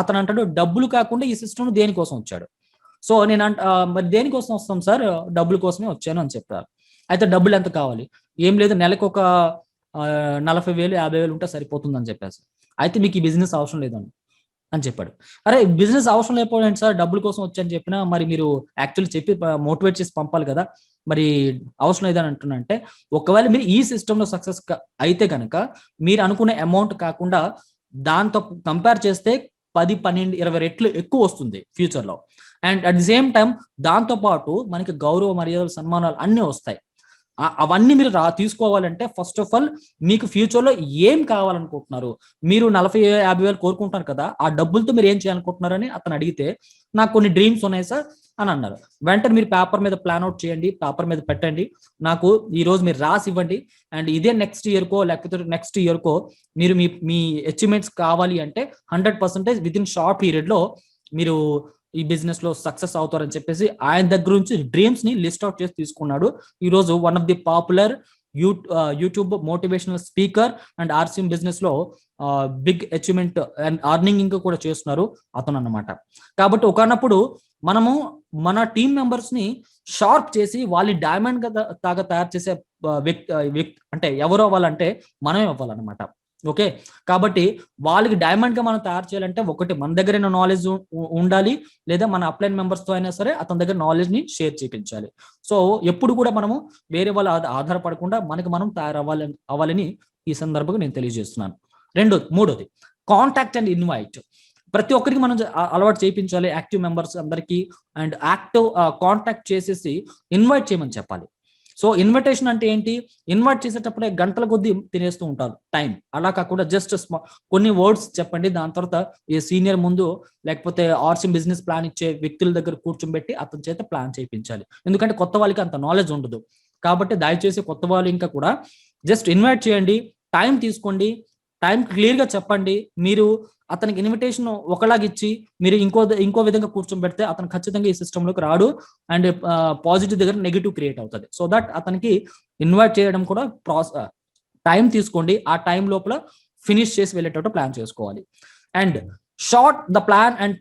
అతను అంటాడు, డబ్బులు కాకుండా ఈ సిస్టమ్ దేనికోసం వచ్చాడు? సో నేను మరి దేనికోసం వస్తాం సార్, డబ్బుల కోసమే వచ్చాను అని చెప్పారు. అయితే డబ్బులు ఎంత కావాలి? ఏం లేదు, నెలకు ఒక 40,000 50,000 ఉంటే సరిపోతుంది అని చెప్పేసి. అయితే మీకు ఈ బిజినెస్ అవసరం లేదని అని చెప్పాడు. అరే, బిజినెస్ అవసరం లేకపోయింది సార్, డబ్బుల కోసం వచ్చని చెప్పినా మరి మీరు యాక్చువల్లీ చెప్పి మోటివేట్ చేసి పంపాలి కదా, మరి అవసరం లేదని అంటున్నా అంటే, ఒకవేళ మీరు ఈ సిస్టంలో సక్సెస్ అయితే కనుక మీరు అనుకునే అమౌంట్ కాకుండా దాంతో కంపేర్ చేస్తే 10, 12, 20 రెట్లు ఎక్కువ వస్తుంది ఫ్యూచర్ లో. And at the same time దాంతో పాటు మనకి గౌరవ మర్యాదలు, సన్మానాలు అన్నీ వస్తాయి. అవన్నీ మీరు తీసుకోవాలంటే ఫస్ట్ ఆఫ్ ఆల్ మీకు ఫ్యూచర్ లో ఏం కావాలనుకుంటున్నారు? మీరు 40,000-50,000 కోరుకుంటారు కదా, ఆ డబ్బులతో మీరు ఏం చేయాలనుకుంటున్నారని అతను అడిగితే, నాకు కొన్ని డ్రీమ్స్ ఉన్నాయి సార్ అని అన్నారు. వెంటనే మీరు పేపర్ మీద ప్లాన్ అవుట్ చేయండి, పేపర్ మీద పెట్టండి, నాకు ఈ రోజు మీరు రాసి ఇవ్వండి. అండ్ ఇదే నెక్స్ట్ ఇయర్కో లేకపోతే నెక్స్ట్ ఇయర్కో మీరు మీ అచీవ్మెంట్స్ కావాలి అంటే 100% విత్ ఇన్ షార్ట్ పీరియడ్ లో మీరు ఈ బిజినెస్ లో సక్సెస్ అవుతారని చెప్పేసి ఆయన దగ్గర నుంచి డ్రీమ్స్ ని లిస్ట్ అవుట్ చేసి తీసుకున్నాడు. ఈ రోజు one of the popular YouTube motivational speaker and RCM business లో బిగ్ అచీవ్మెంట్ అండ్ అర్నింగ్ ఇంకా కూడా చేస్తున్నారు అతను అన్నమాట. కాబట్టి ఒకనప్పుడు మనము మన టీం మెంబర్స్ ని షార్ప్ చేసి వాళ్ళని డైమండ్ గా తయారు చేసే వ్యక్తి అంటే ఎవరు అవ్వాలంటే మనమే అవ్వాలన్నమాట. ఓకే, కాబట్టి వాళ్ళకి డైమండ్ గా మనం తయారు చేయాలంటే ఒకటి మన దగ్గర నాలెడ్జ్ ఉండాలి, లేదా మన అప్లైన్ మెంబర్స్ తో అయినా సరే అతని దగ్గర నాలెడ్జ్ ని షేర్ చేయించాలి. సో ఎప్పుడు కూడా మనము వేరే వాళ్ళ ఆధారపడకుండా మనకి మనం అవ్వాలని ఈ సందర్భంగా నేను తెలియజేస్తున్నాను. మూడోది కాంటాక్ట్ అండ్ ఇన్వైట్. ప్రతి ఒక్కరికి మనం అలవాటు చేయించాలి, యాక్టివ్ మెంబర్స్ అందరికీ. అండ్ యాక్టివ్ కాంటాక్ట్ చేసేసి ఇన్వైట్ చేయమని చెప్పాలి. సో ఇన్విటేషన్ అంటే ఏంటి? ఇన్వైట్ చేసేటప్పుడే గంటల కొద్దీ తినేస్తూ ఉంటారు టైం. అలా కాకుండా జస్ట్ కొన్ని వర్డ్స్ చెప్పండి, దాని తర్వాత ఏ సీనియర్ ముందు లేకపోతే ఆర్సిఎం బిజినెస్ ప్లాన్ ఇచ్చే వ్యక్తుల దగ్గర కూర్చోబెట్టి అతని చేత ప్లాన్ చేయించాలి. ఎందుకంటే కొత్త వాళ్ళకి అంత నాలెడ్జ్ ఉండదు. కాబట్టి దయచేసి కొత్త వాళ్ళు ఇంకా కూడా జస్ట్ ఇన్వైట్ చేయండి, టైం తీసుకోండి, టైం క్లియర్ గా చెప్పండి. మీరు అతనికి ఇన్విటేషన్ ఒకలాగా ఇచ్చి మీరు ఇంకో విధంగా కూర్చోబెడితే అతను ఖచ్చితంగా ఈ సిస్టమ్ లోకి రాడు. అండ్ పాజిటివ్ దగ్గర నెగిటివ్ క్రియేట్ అవుతుంది. సో దట్ అతనికి ఇన్వైట్ చేయడం కూడా టైం తీసుకోండి, ఆ టైం లోపల ఫినిష్ చేసి వెళ్ళేటట్టు ప్లాన్ చేసుకోవాలి. And short the plan and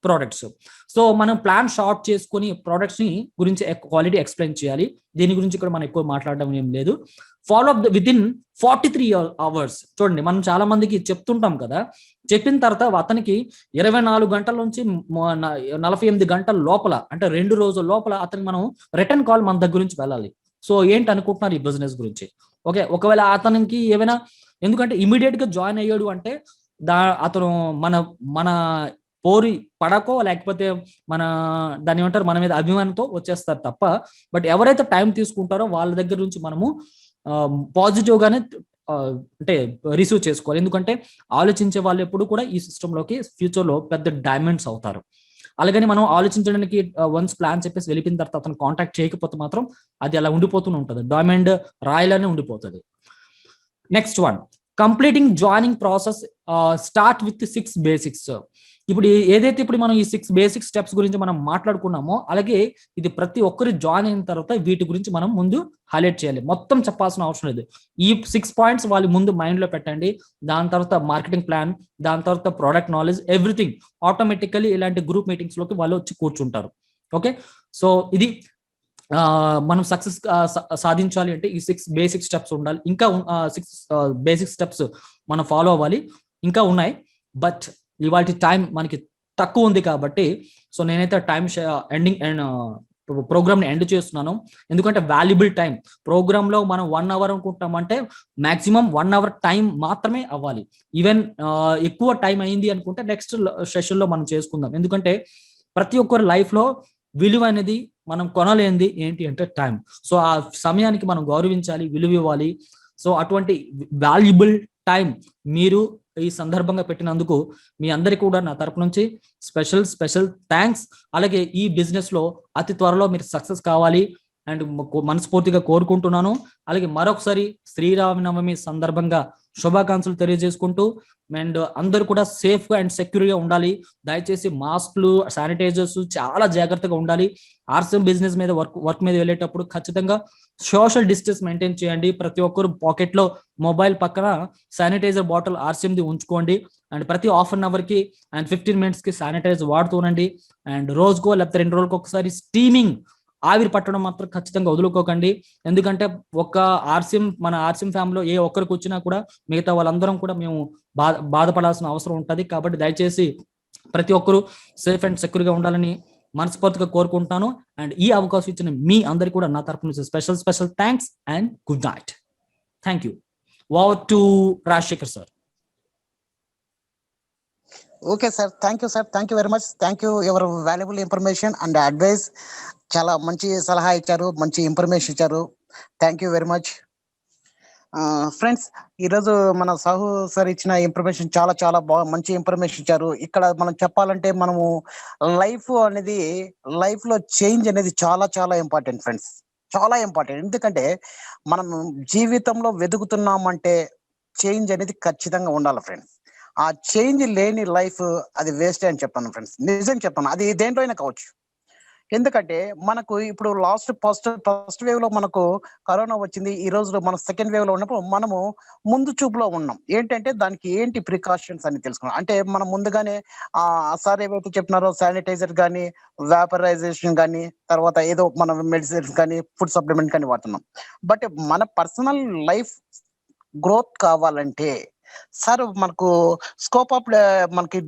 products. So మనం ప్లాన్ షార్ట్ చేసుకుని ప్రోడక్ట్స్ ని గురించి క్వాలిటీ ఎక్స్ప్లెయిన్ చేయాలి. దీని గురించి కూడా మనం ఎక్కువ మాట్లాడడం ఏం లేదు. Follow up with in 43 hours. చూడండి, మనం చాలా మందికి చెప్తుంటాం కదా, చెప్పిన తర్వాత అతనికి 24 గంటల నుంచి 48 గంటల లోపల అంటే 2 రోజుల లోపల అతనికి మనం రిటర్న్ కాల్ మన దగ్గర నుంచి వెళ్ళాలి. సో ఏంటి అనుకుంటున్నారు ఈ బిజినెస్ గురించి? ఓకే, ఒకవేళ అతనికి ఏమైనా, ఎందుకంటే ఇమీడియట్ గా జాయిన్ అయ్యాడు అంటే అతను మన పోరి పడకో లేకపోతే మన దాని ఏమంటారు మన మీద అభిమానంతో వచ్చేస్తారు తప్ప, బట్ ఎవరైతే టైం తీసుకుంటారో వాళ్ళ దగ్గర నుంచి మనము పాజిటివ్ గానే అంటే రిసీవ్ చేసుకోవాలి. ఎందుకంటే ఆలోచించే వాళ్ళు ఎప్పుడు కూడా ఈ సిస్టంలోకి ఫ్యూచర్ లో పెద్ద డైమండ్స్ అవుతారు. అలాగని మనం ఆలోచించడానికి వన్స్ ప్లాన్ చెప్పేసి వెళ్ళిపోయిన తర్వాత అతను కాంటాక్ట్ చేయకపోతే మాత్రం అది అలా ఉండిపోతూనే ఉంటుంది, డైమండ్ రాయలానే ఉండిపోతుంది. Next one, completing joining process start with 6 basics. ఇప్పుడు ఏదైతే ఇప్పుడు మనం ఈ 6 బేసిక్ స్టెప్స్ గురించి మనం మాట్లాడుకున్నామో, అలాగే ఇది ప్రతి ఒక్కరు జాయిన్ అయిన తర్వాత వీటి గురించి మనం ముందు హైలైట్ చేయాలి. మొత్తం చెప్పాల్సిన అవసరం లేదు. ఈ 6 పాయింట్స్ వాళ్ళు ముందు మైండ్ లో పెట్టండి. దాని తర్వాత మార్కెటింగ్ ప్లాన్, దాని తర్వాత ప్రోడక్ట్ నాలెడ్జ్, ఎవ్రీథింగ్ ఆటోమేటికల్లీ ఇలాంటి గ్రూప్ మీటింగ్స్ లోకి వాళ్ళు వచ్చి కూర్చుంటారు. ఓకే, సో ఇది మనం సక్సెస్ సాధించాలి అంటే ఈ 6 బేసిక్ స్టెప్స్ ఉండాలి. ఇంకా 6 బేసిక్ స్టెప్స్ మనం ఫాలో అవ్వాలి. ఇంకా ఉన్నాయి, బట్ ఇవాళ టైం మనకి తక్కువ ఉంది కాబట్టి సో నేనైతే టైం ఎండింగ్ అండ్ ప్రోగ్రామ్ ని ఎండ్ చేస్తున్నాను. ఎందుకంటే వాల్యుబుల్ టైం ప్రోగ్రామ్ లో మనం 1 అవర్ అనుకుంటామంటే మాక్సిమం 1 అవర్ టైం మాత్రమే అవ్వాలి. ఈవెన్ ఎక్కువ టైం అయింది అనుకుంటే నెక్స్ట్ సెషన్ లో మనం చేసుకుందాం. ఎందుకంటే ప్రతి ఒక్కరి లైఫ్ లో విలువ అనేది మనం కొనలేనిది ఏంటి అంటే టైం. సో ఆ సమయానికి మనం గౌరవించాలి, విలువ ఇవ్వాలి. సో అటువంటి వాల్యుబుల్ టైం మీరు ఈ సందర్భంగా పెట్టినందుకు మీ అందరికీ కూడా నా తరపు నుంచి స్పెషల్ థ్యాంక్స్. అలాగే ఈ బిజినెస్ లో అతి త్వరలో మీరు సక్సెస్ కావాలి అండ్ మనస్ఫూర్తిగా కోరుకుంటున్నాను. అలాగే మరొకసారి శ్రీరామనవమి సందర్భంగా శుభాకాంక్షలు తెలియజేసుకుంటూ అండ్ అందరూ కూడా సేఫ్ గా అండ్ సెక్యూర్ గా ఉండాలి. దయచేసి మాస్క్లు, శానిటైజర్స్ చాలా జాగ్రత్తగా ఉండాలి. ఆర్సిఎం బిజినెస్ మీద వర్క్ మీద వెళ్ళేటప్పుడు ఖచ్చితంగా సోషల్ డిస్టెన్స్ మెయింటైన్ చేయండి. ప్రతి ఒక్కరు పాకెట్ లో మొబైల్ పక్కన శానిటైజర్ బాటిల్ ఆర్సిఎంది ఉంచుకోండి. అండ్ ప్రతి హాఫ్ అన్ అవర్ కి అండ్ 15 minutes కి శానిటైజర్ వాడుతూనండి. అండ్ రోజుకో లేకపోతే 2 రోజులకు ఒకసారి స్టీమింగ్ ఆవిరి పట్టడం మాత్రం ఖచ్చితంగా వదులుకోకండి. ఎందుకంటే మన ఆర్సిఎం ఫ్యామిలీలో ఏ ఒక్కరికి వచ్చినా కూడా మిగతా వాళ్ళందరం కూడా మేము బాధపడాల్సిన అవసరం ఉంటుంది. కాబట్టి దయచేసి ప్రతి ఒక్కరూ సేఫ్ అండ్ సెక్యూర్ గా ఉండాలని మనస్ఫూర్తిగా కోరుకుంటాను. అండ్ ఈ అవకాశం ఇచ్చిన మీ అందరికీ కూడా నా తరపు నుంచి special thanks and good night. Thank you. Over to Rajasekhar sir. Okay sir, thank you sir, thank you very much. Thank you your valuable information and advice. చాలా మంచి సలహా ఇచ్చారు, మంచి ఇన్ఫర్మేషన్ ఇచ్చారు. Thank you very much. Friends, ఈరోజు మన Sahu sir ఇచ్చిన information చాలా బాగా మంచి ఇన్ఫర్మేషన్ ఇచ్చారు. ఇక్కడ మనం చెప్పాలంటే మనము లైఫ్ లో చేంజ్ అనేది చాలా ఇంపార్టెంట్ ఫ్రెండ్స్, చాలా ఇంపార్టెంట్. ఎందుకంటే మనం జీవితంలో వెతుకుతున్నామంటే చేంజ్ అనేది ఖచ్చితంగా ఉండాలి ఫ్రెండ్స్. ఆ చేంజ్ లేని లైఫ్ అది వేస్ట్ అని చెప్పాను ఫ్రెండ్స్, నిజం చెప్పాను. అది దేంట్లో అయినా కావచ్చు. ఎందుకంటే మనకు ఇప్పుడు ఫస్ట్ వేవ్ లో మనకు కరోనా వచ్చింది. ఈ రోజు మన సెకండ్ వేవ్ లో ఉన్నప్పుడు మనము ముందు చూపులో ఉన్నాం. ఏంటంటే దానికి ఏంటి ప్రికాషన్స్ అని తెలుసుకున్నాం. అంటే మనం ముందుగానే సార్ ఏవైతే చెప్పినారో శానిటైజర్ కానీ, వ్యాపరైజేషన్ కానీ, తర్వాత ఏదో మన మెడిసిన్స్ కానీ, ఫుడ్ సప్లిమెంట్ కానీ వాడుతున్నాం. బట్ మన పర్సనల్ లైఫ్ గ్రోత్ కావాలంటే సార్ మనకు స్కోప్ ఆఫ్ మనకి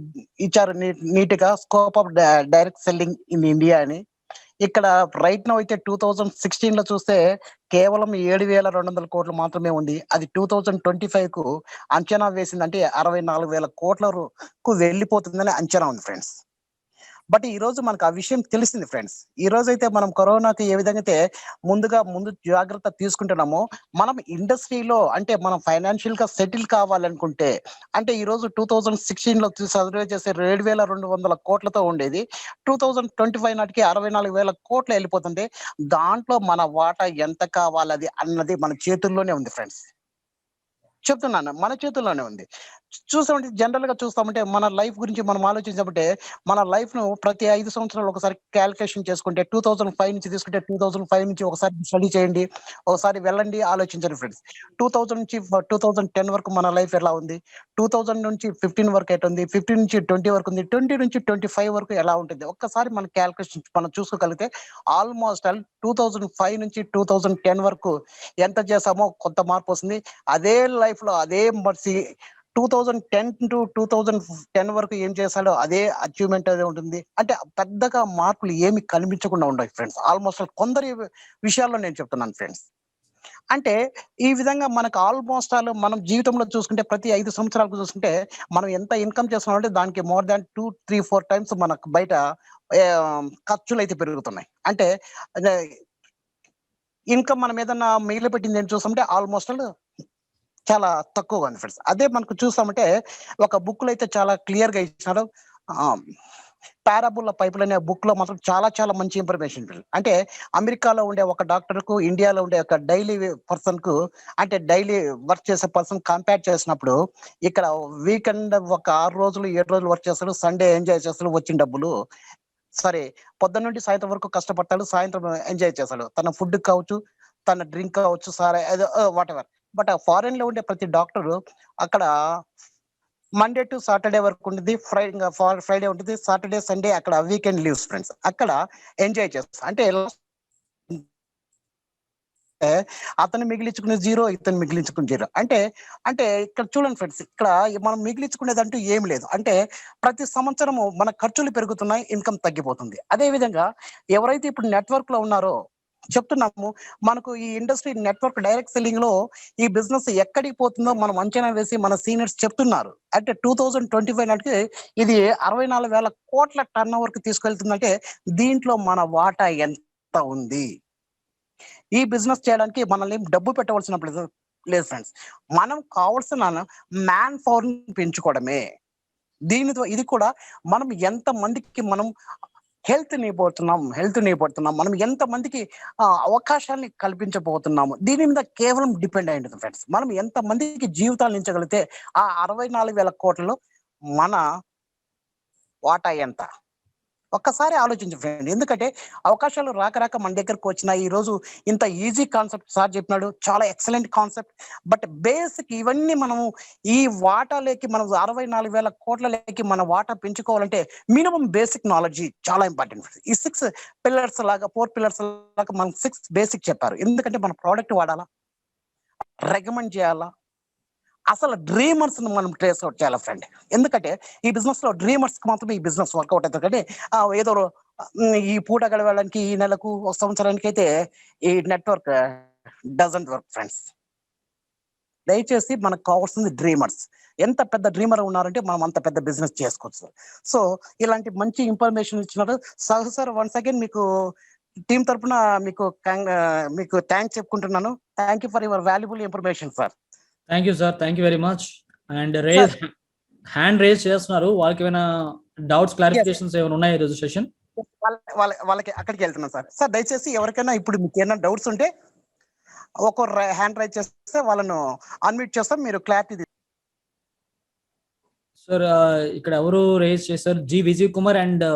ఇచ్చారు నీట్ గా, scope of direct selling in India అని. ఇక్కడ రైట్ నౌ అయితే 2016 లో చూస్తే కేవలం 7,200 కోట్లు మాత్రమే ఉంది. అది 2025 కు అంచనా వేసిందంటే 64,000 కోట్లకు వెళ్ళిపోతుందని అంచనా ఉంది ఫ్రెండ్స్. బట్ ఈ రోజు మనకు ఆ విషయం తెలిసింది ఫ్రెండ్స్. ఈ రోజు అయితే మనం కరోనాకి ఏ విధంగా అయితే ముందు జాగ్రత్త తీసుకుంటున్నామో, మనం ఇండస్ట్రీలో అంటే మనం ఫైనాన్షియల్ గా సెటిల్ కావాలనుకుంటే, అంటే ఈ రోజు 2016 లో సర్వే చేసే 7,200 కోట్లతో ఉండేది 2025 నాటికి 64,000 కోట్లు వెళ్ళిపోతుంది. దాంట్లో మన వాటా ఎంత కావాలది అన్నది మన చేతుల్లోనే ఉంది ఫ్రెండ్స్. చెప్తున్నాను, మన చేతుల్లోనే ఉంది. చూసామంటే జనరల్ గా చూస్తామంటే మన లైఫ్ గురించి మనం ఆలోచించామంటే మన లైఫ్ ను ప్రతి 5 సంవత్సరాలు ఒకసారి క్యాల్కులేషన్ చేసుకుంటే 2005 నుంచి తీసుకుంటే 2005 నుంచి ఒకసారి స్టడీ చేయండి, ఒకసారి వెళ్ళండి, ఆలోచించండి ఫ్రెండ్స్. 2000 నుంచి 2010 వరకు మన లైఫ్ ఎలా ఉంది, 2000 నుంచి 15 వరకు ఎట్లా ఉంది, 15 నుంచి 20 వరకు ఉంది, 20 నుంచి 25 వరకు ఎలా ఉంటుంది, ఒక్కసారి మన క్యాల్కులేషన్ మనం చూసుకోగలిగితే ఆల్మోస్ట్ 2005 నుంచి 2010 వరకు ఎంత చేసామో కొంత మార్పు వస్తుంది. అదే లైఫ్ లో అదే మర్చి 2010 to 2010 వరకు ఏం చేశాడో అదే అచీవ్మెంట్ అదే ఉంటుంది. అంటే పెద్దగా మార్పులు ఏమి కనిపించకుండా ఉన్నాయి ఫ్రెండ్స్. ఆల్మోస్ట్ కొందరి విషయాల్లో నేను చెప్తున్నాను ఫ్రెండ్స్. అంటే ఈ విధంగా మనకు ఆల్మోస్ట్ ఆల్ మనం జీవితంలో చూసుకుంటే ప్రతి 5 సంవత్సరాలకు చూసుకుంటే మనం ఎంత ఇన్కమ్ చేస్తున్నామంటే దానికి మోర్ దాన్ 2, 3, 4 టైమ్స్ మనకు బయట ఖర్చులైతే పెరుగుతున్నాయి. అంటే అదే ఇన్కమ్ మనం ఏదన్నా మిగిలిపెట్టింది ఏంటి చూసామంటే ఆల్మోస్ట్ ఆల్ చాలా తక్కువగా ఉంది ఫ్రెండ్స్. అదే మనకు చూసామంటే ఒక బుక్‌లో అయితే చాలా క్లియర్‌గా ఇచ్చినాడు. ఆహ్, 'పారాబుల్ ఆఫ్ పైపుల్' అనే బుక్‌లో మాత్రం చాలా చాలా మంచి ఇన్ఫర్మేషన్ ఉంది. అంటే అమెరికాలో ఉండే ఒక డాక్టర్‌కు, ఇండియాలో ఉండే ఒక డైలీ పర్సన్‌కు అంటే డైలీ వర్క్ చేసే పర్సన్ కంపేర్ చేసినప్పుడు ఇక్కడ వీకెండ్ ఒక 6 రోజులు, 7 రోజులు వర్క్ చేస్తాడు. సండే ఎంజాయ్ చేస్తాడు. వచ్చిన డబ్బులు సరే పొద్దున్న నుండి సాయంత్రం వరకు కష్టపడతాడు. సాయంత్రం ఎంజాయ్ చేస్తాడు. తన ఫుడ్ కావచ్చు, తన డ్రింక్ కావచ్చు, సరే ఏదో వాటెవర్. బట్ ఆ ఫారెన్‌లో ఉండే ప్రతి డాక్టరు అక్కడ మండే టు సాటర్‌డే వరకు ఉంటది. ఫ్రైడే ఉంటది. సాటర్‌డే, సండే అక్కడ వీకెండ్ లీవ్స్ ఫ్రెండ్స్. అక్కడ ఎంజాయ్ చేస్తా. అంటే అతను మిగిలించుకునే 0, ఇతను మిగిలించుకునే 0. అంటే ఇక్కడ చూడండి ఫ్రెండ్స్. ఇక్కడ మనం మిగిలించుకునేదంటూ ఏం లేదు. అంటే ప్రతి సంవత్సరము మన ఖర్చులు పెరుగుతున్నాయి. ఇన్కమ్ తగ్గిపోతుంది. అదే విధంగా ఎవరైతే ఇప్పుడు నెట్‌వర్క్‌లో ఉన్నారో చెప్తున్నాము. మనకు ఈ ఇండస్ట్రీ నెట్‌వర్క్ డైరెక్ట్ సెల్లింగ్‌లో ఈ బిజినెస్ ఎక్కడికి పోతుందో మనం అంచనా వేసి మన సీనియర్స్ చెప్తున్నారు. అంటే 2025 నాటికి ఇది 64,000 కోట్ల టర్నోవర్‌కి తీసుకెళ్తుందంటే దీంట్లో మన వాటా ఎంత ఉంది? ఈ బిజినెస్ చేయడానికి మనల్ని డబ్బు పెట్టవలసిన లేదు ఫ్రెండ్స్. మనం కావాల్సిన మ్యాన్ పవర్‌ని పెంచుకోవడమే. ఇది కూడా మనం ఎంత మందికి మనం హెల్త్‌ని ఇవ్వబోతున్నాం. మనం ఎంత మందికి అవకాశాన్ని కల్పించబోతున్నాము. దీని మీద కేవలం డిపెండ్ అయి ఉంటుంది ఫ్రెండ్స్. మనం ఎంత మందికి జీవితాలు ఇచ్చగలిగితే ఆ 64,000 కోట్లలో మన వాటా ఎంత? ఒక్కసారి ఆలోచించు ఫ్రెండ్. ఎందుకంటే అవకాశాలు రాక మన దగ్గరకు వచ్చినాయి. ఈరోజు ఇంత ఈజీ కాన్సెప్ట్ సార్ చెప్పినాడు. చాలా ఎక్సలెంట్ కాన్సెప్ట్. బట్ బేసిక్ ఇవన్నీ మనము ఈ వాటాలోకి మనం 64,000 కోట్లలోకి మన వాటా పెంచుకోవాలంటే మినిమమ్ బేసిక్ నాలెడ్జ్ చాలా ఇంపార్టెంట్. ఈ 6 పిల్లర్స్ లాగా 4 పిల్లర్స్ లాగా మనకు 6 బేసిక్ చెప్పారు. ఎందుకంటే మన ప్రొడక్ట్ వాడాలా, రికమెండ్ చేయాలా, అసలు డ్రీమర్స్‌ని మనం ట్రేస్ ఔట్ చేయాలి ఫ్రెండ్. ఎందుకంటే ఈ బిజినెస్‌లో డ్రీమర్స్‌కి మాత్రమే ఈ బిజినెస్ వర్కౌట్ అవుతది. కానీ ఏదో ఈ పూట గడవడానికి ఈ నెలకు, ఒక సంవత్సరానికైతే ఈ నెట్‌వర్క్ డజంట్ వర్క్ ఫ్రెండ్స్. దయచేసి మనకు కావాల్సింది డ్రీమర్స్. ఎంత పెద్ద డ్రీమర్ ఉన్నారంటే మనం అంత పెద్ద బిజినెస్ చేసుకోవచ్చు. సో ఇలాంటి మంచి ఇన్ఫర్మేషన్ ఇచ్చినారు. సార్ వన్స్ అగైన్ మీకు టీమ్ తరపున మీకు థాంక్స్ చెప్పుకుంటున్నాను. Thank you for your valuable information sir. Thank you sir. Thank you very much. And sir hand raise చేస్తున్నారు. వాళ్ళకి ఏమైనా డౌట్స్, యెస్. క్లారిఫికేషన్స్ ఏమైనా ఉన్నాయా ఈరోజు సెషన్? వాళ్ళకి అక్కడికి వెళ్తున్నాను సార్. సార్ దయచేసి ఎవరికైనా ఇప్పుడు మీకేమైనా డౌట్స్ ఉంటే ఒక్కొక్కరు హ్యాండ్ రైజ్ చేస్తే వాళ్ళను అన్మ్యూట్ చేస్తాం. మీరు క్లారిటీ సార్ ఇక్కడ ఎవరు రేజ్ చేశారు? జి విజయ్ కుమార్ అండ్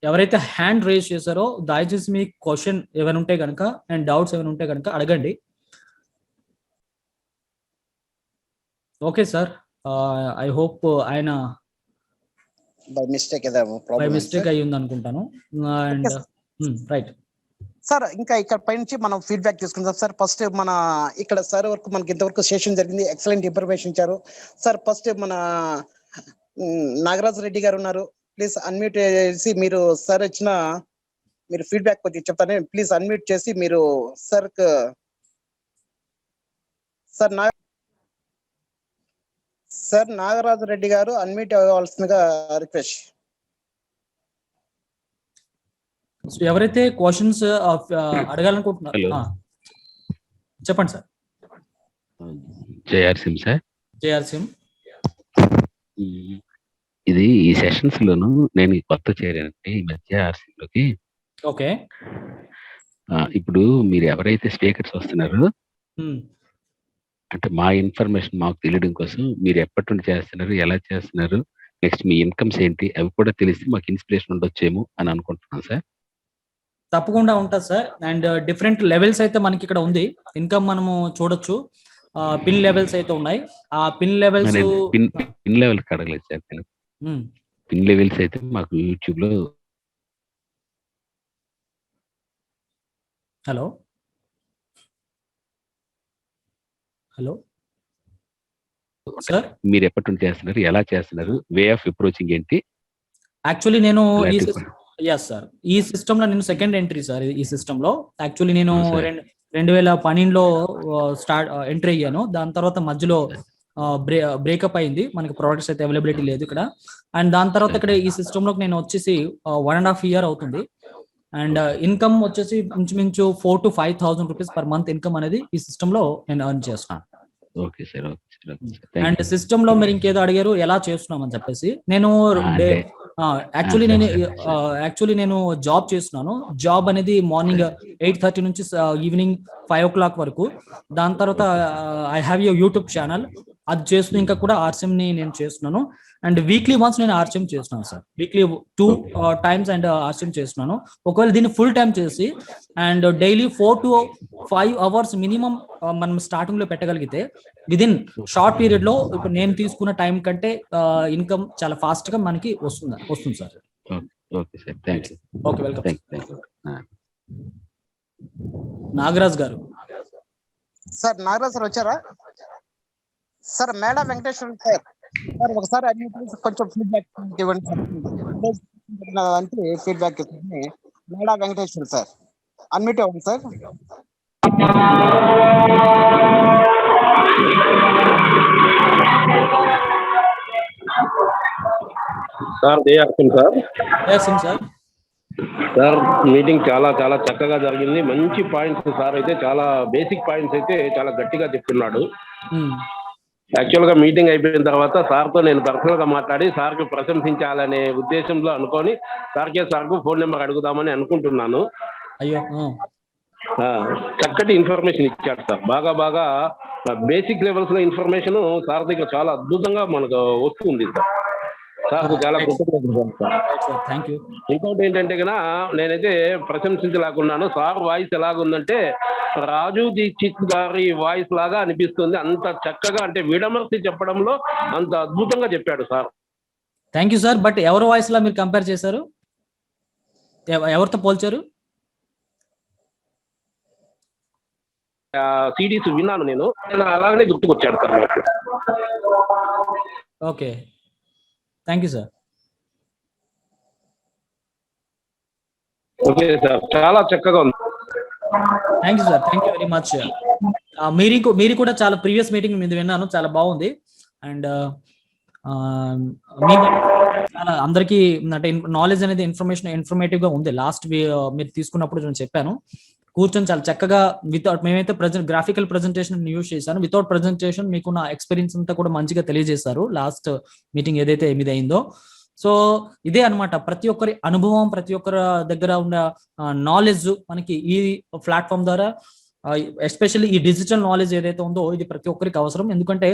ఎవరైతే హ్యాండ్ రేజ్ చేశారో దయచేసి మీ క్వశ్చన్ ఏమైనా ఉంటే కనుక అండ్ డౌట్స్ ఏమైనా ఉంటే కనుక అడగండి. Okay sir. ఐ హోప్ ఆయన బై మిస్టేక్ ఏదో బై ప్రాబ్లం మిస్టేక్ అయ్యి ఉంది అనుకుంటాను. And right sir. ఇంకా ఇక్కడ పైనుంచి మనం ఫీడ్‌బ్యాక్ తీసుకుందాం సార్. ఫస్ట్ మన ఇక్కడ సార్ వరకు మనకి ఇంతవరకు సెషన్ జరిగింది. ఎక్సలెంట్ ఇన్ఫర్మేషన్ ఇచ్చారు. సార్ ఫస్ట్ మన నాగరాజ్ రెడ్డి గారు ఉన్నారు. ప్లీజ్ అన్మ్యూట్ చేసి మీరు సార్ ఇచ్చిన మీరు ఫీడ్‌బ్యాక్ కొద్దిగా చెప్తాను. ప్లీజ్ అన్మ్యూట్ చేసి మీరు సార్‌కు సార్ నాగరాజు రెడ్డి గారు అన్మ్యూట్ అవ్వాల్సిందిగా రిక్వెస్ట్. ఎవరైతే క్వశ్చన్స్ అడగాలనుకుంటున్నారు హలో. చెప్పండి sir. JR sim sir. JR sim. ఇది ఈ సెషన్స్ లోను నేను కొత్త చేరానండి ఈ మధ్య ఆర్సిమ్ లోకి. ఓకే. ఇప్పుడు మీరు ఎవరైతే స్పీకర్స్ వస్తున్నారో హ్మ్. అంటే మా ఇన్ఫర్మేషన్ మాకు తెలియడం కోసం మీరు ఎప్పటి నుండి చేస్తున్నారు, ఎలా చేస్తున్నారు, నెక్స్ట్ మీ ఇన్కమ్స్ ఏంటి అవి కూడా తెలిస్తే మాకు ఇన్స్పిరేషన్ ఉండొచ్చేమో అని అనుకుంటున్నాను సార్. తప్పకుండా ఉంటుంది సార్. అండ్ డిఫరెంట్ లెవెల్స్ అయితే మనకి ఇక్కడ ఉంది. ఇన్కమ్ మనము చూడొచ్చు. పిన్ లెవెల్స్ అయితే ఉన్నాయి. ఆ పిన్ లెవెల్స్ నేను పిన్ లెవెల్ అడగలేదు సార్. నేను పిన్ లెవెల్స్ అయితే మాకు యూట్యూబ్ లో హలో సార్. మీరు ఎప్పటి నుండి చేస్తున్నారు, ఎలా చేస్తున్నారు, వే ఆఫ్ అప్రోచింగ్ ఏంటి? యాక్చువల్లీ నేను ఎస్ సార్. ఈ సిస్టమ్ లో నేను సెకండ్ ఎంట్రీ సార్. ఈ సిస్టమ్ లో యాక్చువల్లీ నేను అవును సార్. 2012లో స్టార్ట్ ఎంట్రీ అయ్యాను. దాని తర్వాత మధ్యలో బ్రేకప్ అయింది, మనకి ప్రొడక్ట్స్ అయితే అవైలబిలిటీ లేదు ఇక్కడ. అండ్ దాని తర్వాత ఇక్కడ ఈ సిస్టమ్ లోకి నేను వచ్చేసి 1.5 year అవుతుంది. అండ్ ఇన్కమ్ వచ్చేసి ఇంచుమించు 4,000 to 5,000 rupees per month income అనేది ఈ సిస్టమ్ లో నేను ఎర్న్ చేస్తున్నాను. Okay sir, okay sir, okay sir. Thank and you. System లో మీరు ఇంకేదో అడిగారు ఎలా చేస్తున్నామని చెప్పేసి. నేను అంటే యాక్చువల్లీ సార్, నేను సార్, సార్. యాక్చువల్లీ నేను జాబ్ చేస్తున్నాను. జాబ్ అనేది మార్నింగ్ 8:30 నుంచి ఈవినింగ్ 5 o'clock వరకు. దాని తర్వాత I have you YouTube channel, అది చేస్తూ ఇంకా కూడా ఆర్సిఎం ని నేను చేస్తున్నాను. అండ్ వీక్లీ వన్స్ నేను ఆర్సిఎం చేస్తున్నాను sir. Weekly 2 times and RCM చేస్తున్నాను. ఒకవేళ దీన్ని ఫుల్ టైం చేసి and daily 4 to 5 hours minimum మనం స్టార్టింగ్ లో పెట్టగలిగితే విదిన్ షార్ట్ పీరియడ్ లో ఇప్పుడు నేను తీసుకున్న టైం కంటే ఇన్కమ్ చాలా ఫాస్ట్ గా మనకి వస్తుంది sir. Okay sir, thank you. Okay, welcome. Thank you. Nagaraj గారు. సార్ నాగరాజ్ సార్ వచ్చారా? Sir Meda Venkateswara sir, sir ఒకసారి అన్ని కొంచెం ఫీడ్బ్యాక్ ఇవ్వండి సార్. అంటే ఫీడ్బ్యాక్ ఇవ్వండి. మేడా వెంకటేశ్వర సార్ అన్మ్యూట్ అవ్వండి sir. Sir Jayaharshan sir. Sir sir meeting చాలా చాలా చక్కగా జరిగింది. మంచి పాయింట్స్ సార్ అయితే చాలా బేసిక్ పాయింట్స్ అయితే చాలా గట్టిగా చెప్తున్నాడు. యాక్చువల్గా మీటింగ్ అయిపోయిన తర్వాత సార్తో నేను పర్సనల్గా మాట్లాడి సార్కి ప్రశంసించాలనే ఉద్దేశంలో అనుకొని సార్కు ఫోన్ నెంబర్ అడుగుదామని అనుకుంటున్నాను. అయ్యో, చక్కటి ఇన్ఫర్మేషన్ ఇచ్చాడు సార్. బాగా బేసిక్ లెవెల్స్ లో ఇన్ఫర్మేషన్ సార్ దగ్గర చాలా అద్భుతంగా మనకు వస్తుంది సార్. సార్ చాలా కృతజ్ఞతలు సార్. Thank you. ఇంకోటి ఏంటంటే కన్నా నేనైతే ప్రశంసించలేకున్నాను. సార్ వాయిస్ ఎలాగుందంటే రాజు దీక్షిత్ గారి వాయిస్ లాగా అనిపిస్తుంది. అంత చక్కగా అంటే విడమర్చి చెప్పడంలో అంత అద్భుతంగా చెప్పాడు sir. Thank you sir. But ఎవరి వాయిస్ లా మీరు కంపేర్ చేశారు? ఎవరితో పోల్చారు? సిడీస్ విన్నాను నేను, అలాగనే గుర్తుకొచ్చాడు సార్ నాకు. Okay, thank you sir. Okay sir, చాలా చక్కగా ఉంది. Thank you sir, thank you very much. మీరు కూడా చాలా ప్రీవియస్ మీటింగ్ మీద విన్నాను, చాలా బాగుంది. అండ్ చాలా అందరికీ అంటే నాలెడ్జ్ అనేది ఇన్ఫర్మేటివ్ గా ఉంది. లాస్ట్ మీరు తీసుకున్నప్పుడు నేను చెప్పాను, కూర్చొని చాలా చక్కగా వితౌట్ మేమైతే గ్రాఫికల్ ప్రెజెంటేషన్ యూజ్ చేశాను. వితౌట్ ప్రెజెంటేషన్ మీకు నా ఎక్స్పీరియన్స్ అంతా కూడా మంచిగా తెలియజేశారు లాస్ట్ మీటింగ్ ఏదైతే 8 అయిందో. సో ఇదే అన్నమాట, ప్రతి ఒక్కరి అనుభవం, ప్రతి ఒక్కరి దగ్గర ఉన్న నాలెడ్జ్ మనకి ఈ ప్లాట్ఫామ్ ద్వారా, ఎస్పెషల్లీ ఈ డిజిటల్ నాలెడ్జ్ ఏదైతే ఉందో ఇది ప్రతి ఒక్కరికి అవసరం. ఎందుకంటే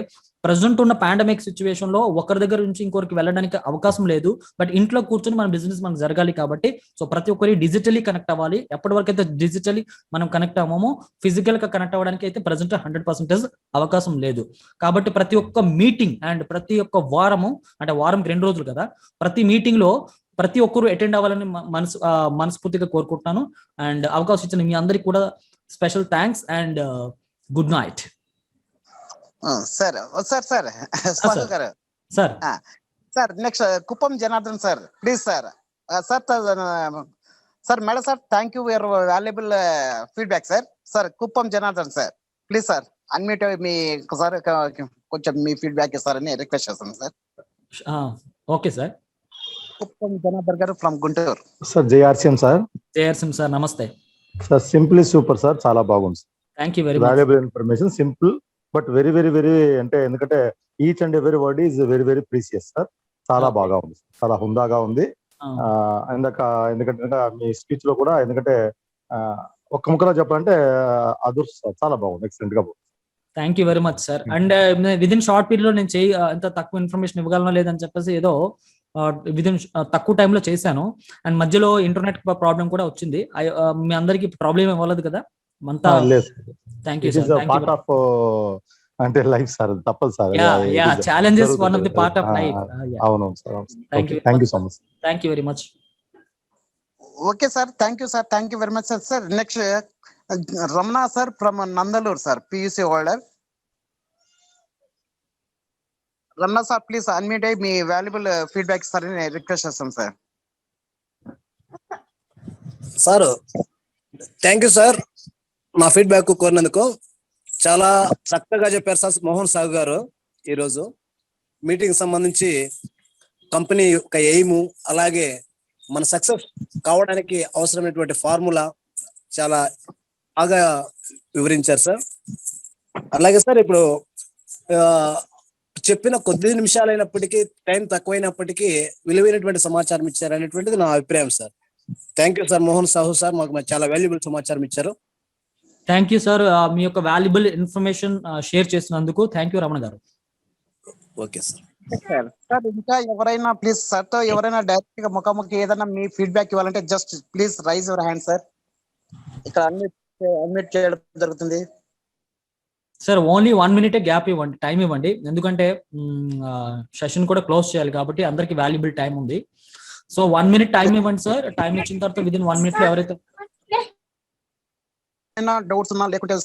ప్రజెంట్ ఉన్న పాండమిక్ సిచ్యువేషన్ లో ఒకరి దగ్గర నుంచి ఇంకొకరికి వెళ్ళడానికి అవకాశం లేదు. బట్ ఇంట్లో కూర్చొని మన బిజినెస్ మనకు జరగాలి కాబట్టి సో ప్రతి ఒక్కరి డిజిటలీ కనెక్ట్ అవ్వాలి. ఎప్పటి వరకు అయితే డిజిటలీ మనం కనెక్ట్ అవ్వమో ఫిజికల్ గా కనెక్ట్ అవ్వడానికి అయితే ప్రజెంట్ 100% అవకాశం లేదు. కాబట్టి ప్రతి ఒక్క మీటింగ్ అండ్ ప్రతి ఒక్క వారము, అంటే వారంకి 2 రోజులు కదా, ప్రతి మీటింగ్ లో ప్రతి ఒక్కరు అటెండ్ అవ్వాలని మనస్ఫూర్తిగా కోరుకుంటున్నాను. అండ్ అవకాశం ఇచ్చిన మీ అందరికి కూడా special thanks and good night. Sir sir sir గారు sir sir next Kuppam Janardhan sir please sir. Sir madam sir, thank you your valuable feedback sir. Sir Kuppam Janardhan sir please sir unmute మీ సార్ కొంచెం మీ ఫీడ్బ్యాక్ ఇస్తారని రిక్వెస్ట్ చేస్తాను sir. Okay sir. Kuppam Janardhan గారు from Guntur. Sir JRCM sir. JRCM sir, నమస్తే sir. Simply super sir, చాలా బాగుంది. Thank you very much. Valuable information, simple but very very very అంటే ఎందుకంటే each and every word is very very precious sir. చాలా బాగా ఉంది, చాలా హుందాగా ఉంది. ఎందుకంటే మీ స్పీచ్ లో కూడా ఎందుకంటే ఒక్క ముక్కలో చెప్పాలంటే అదృష్టం, చాలా బాగుంది, ఎక్సలెంట్ గా బాగుంది. Thank you very much sir. And within short period లో నేను ఎంత తక్కువ ఇన్ఫర్మేషన్ ఇవ్వగలనో లేదని చెప్పేసి ఏదో విదిన్ తక్కువ టైంలో చేశాను. అండ్ మధ్యలో ఇంటర్నెట్ ప్రాబ్లం కూడా వచ్చింది. మీ అందరికి ప్రాబ్లం ఇవ్వలేదు కదా అంతా? Thank you sir. Part of అంటే లైఫ్ సార్, తప్పదు sir. Challenges one of the part of life. అవును sir. Thank you so much. Thank you very much. Okay sir, thank you sir, thank you very much sir. Sir next Ramana sir from Nandaluru sir, PUC holder. Ramana sir please unmute అయ్యి మీ valuable feedback ఇస్తారని request చేస్తాం sir. Sir thank you sir, మా feedback కోరినందుకు. చాలా చక్కగా చెప్పారు sir Mohan సాగు గారు. ఈరోజు మీటింగ్ సంబంధించి కంపెనీ యొక్క ఎయిము, అలాగే మన సక్సెస్ కావడానికి అవసరమైనటువంటి ఫార్ములా చాలా బాగా వివరించారు సార్. అలాగే సార్ ఇప్పుడు చెప్పిన కొద్ది నిమిషాలైనప్పటికీ, టైం తక్కువైనప్పటికీ విలువైనటువంటి సమాచారం ఇచ్చారు అనేటువంటిది నా అభిప్రాయం sir. Thank you sir Mohan Sahu sir, మాకు చాలా వాల్యుబుల్ సమాచారం ఇచ్చారు. థ్యాంక్ యూ సార్, మీ యొక్క వాల్యుబుల్ ఇన్ఫర్మేషన్ షేర్ చేసినందుకు. థ్యాంక్ యూ రమణ గారు. Okay sir. సార్ ఇంకా ఎవరైనా ప్లీజ్ సార్ తో ఎవరైనా డైరెక్ట్ గా ముఖాముఖి ఏదైనా మీ ఫీడ్బ్యాక్ ఇవ్వాలంటే just please rise your hand sir. ఇక్కడ అన్మ్యూట్ చేయడం జరుగుతుంది. సార్ ఓన్లీ 1 minute గ్యాప్ ఇవ్వండి, టైం ఇవ్వండి. ఎందుకంటే సెషన్ కూడా క్లోజ్ చేయాలి కాబట్టి అందరికి వాల్యుబుల్ టైం ఉంది. సో 1 minute టైం ఇవ్వండి సార్. టైం ఇచ్చిన తర్వాత విదిన్ 1 minute లో ఎవరైతే డౌట్స్ ఉన్నా లేకుంటే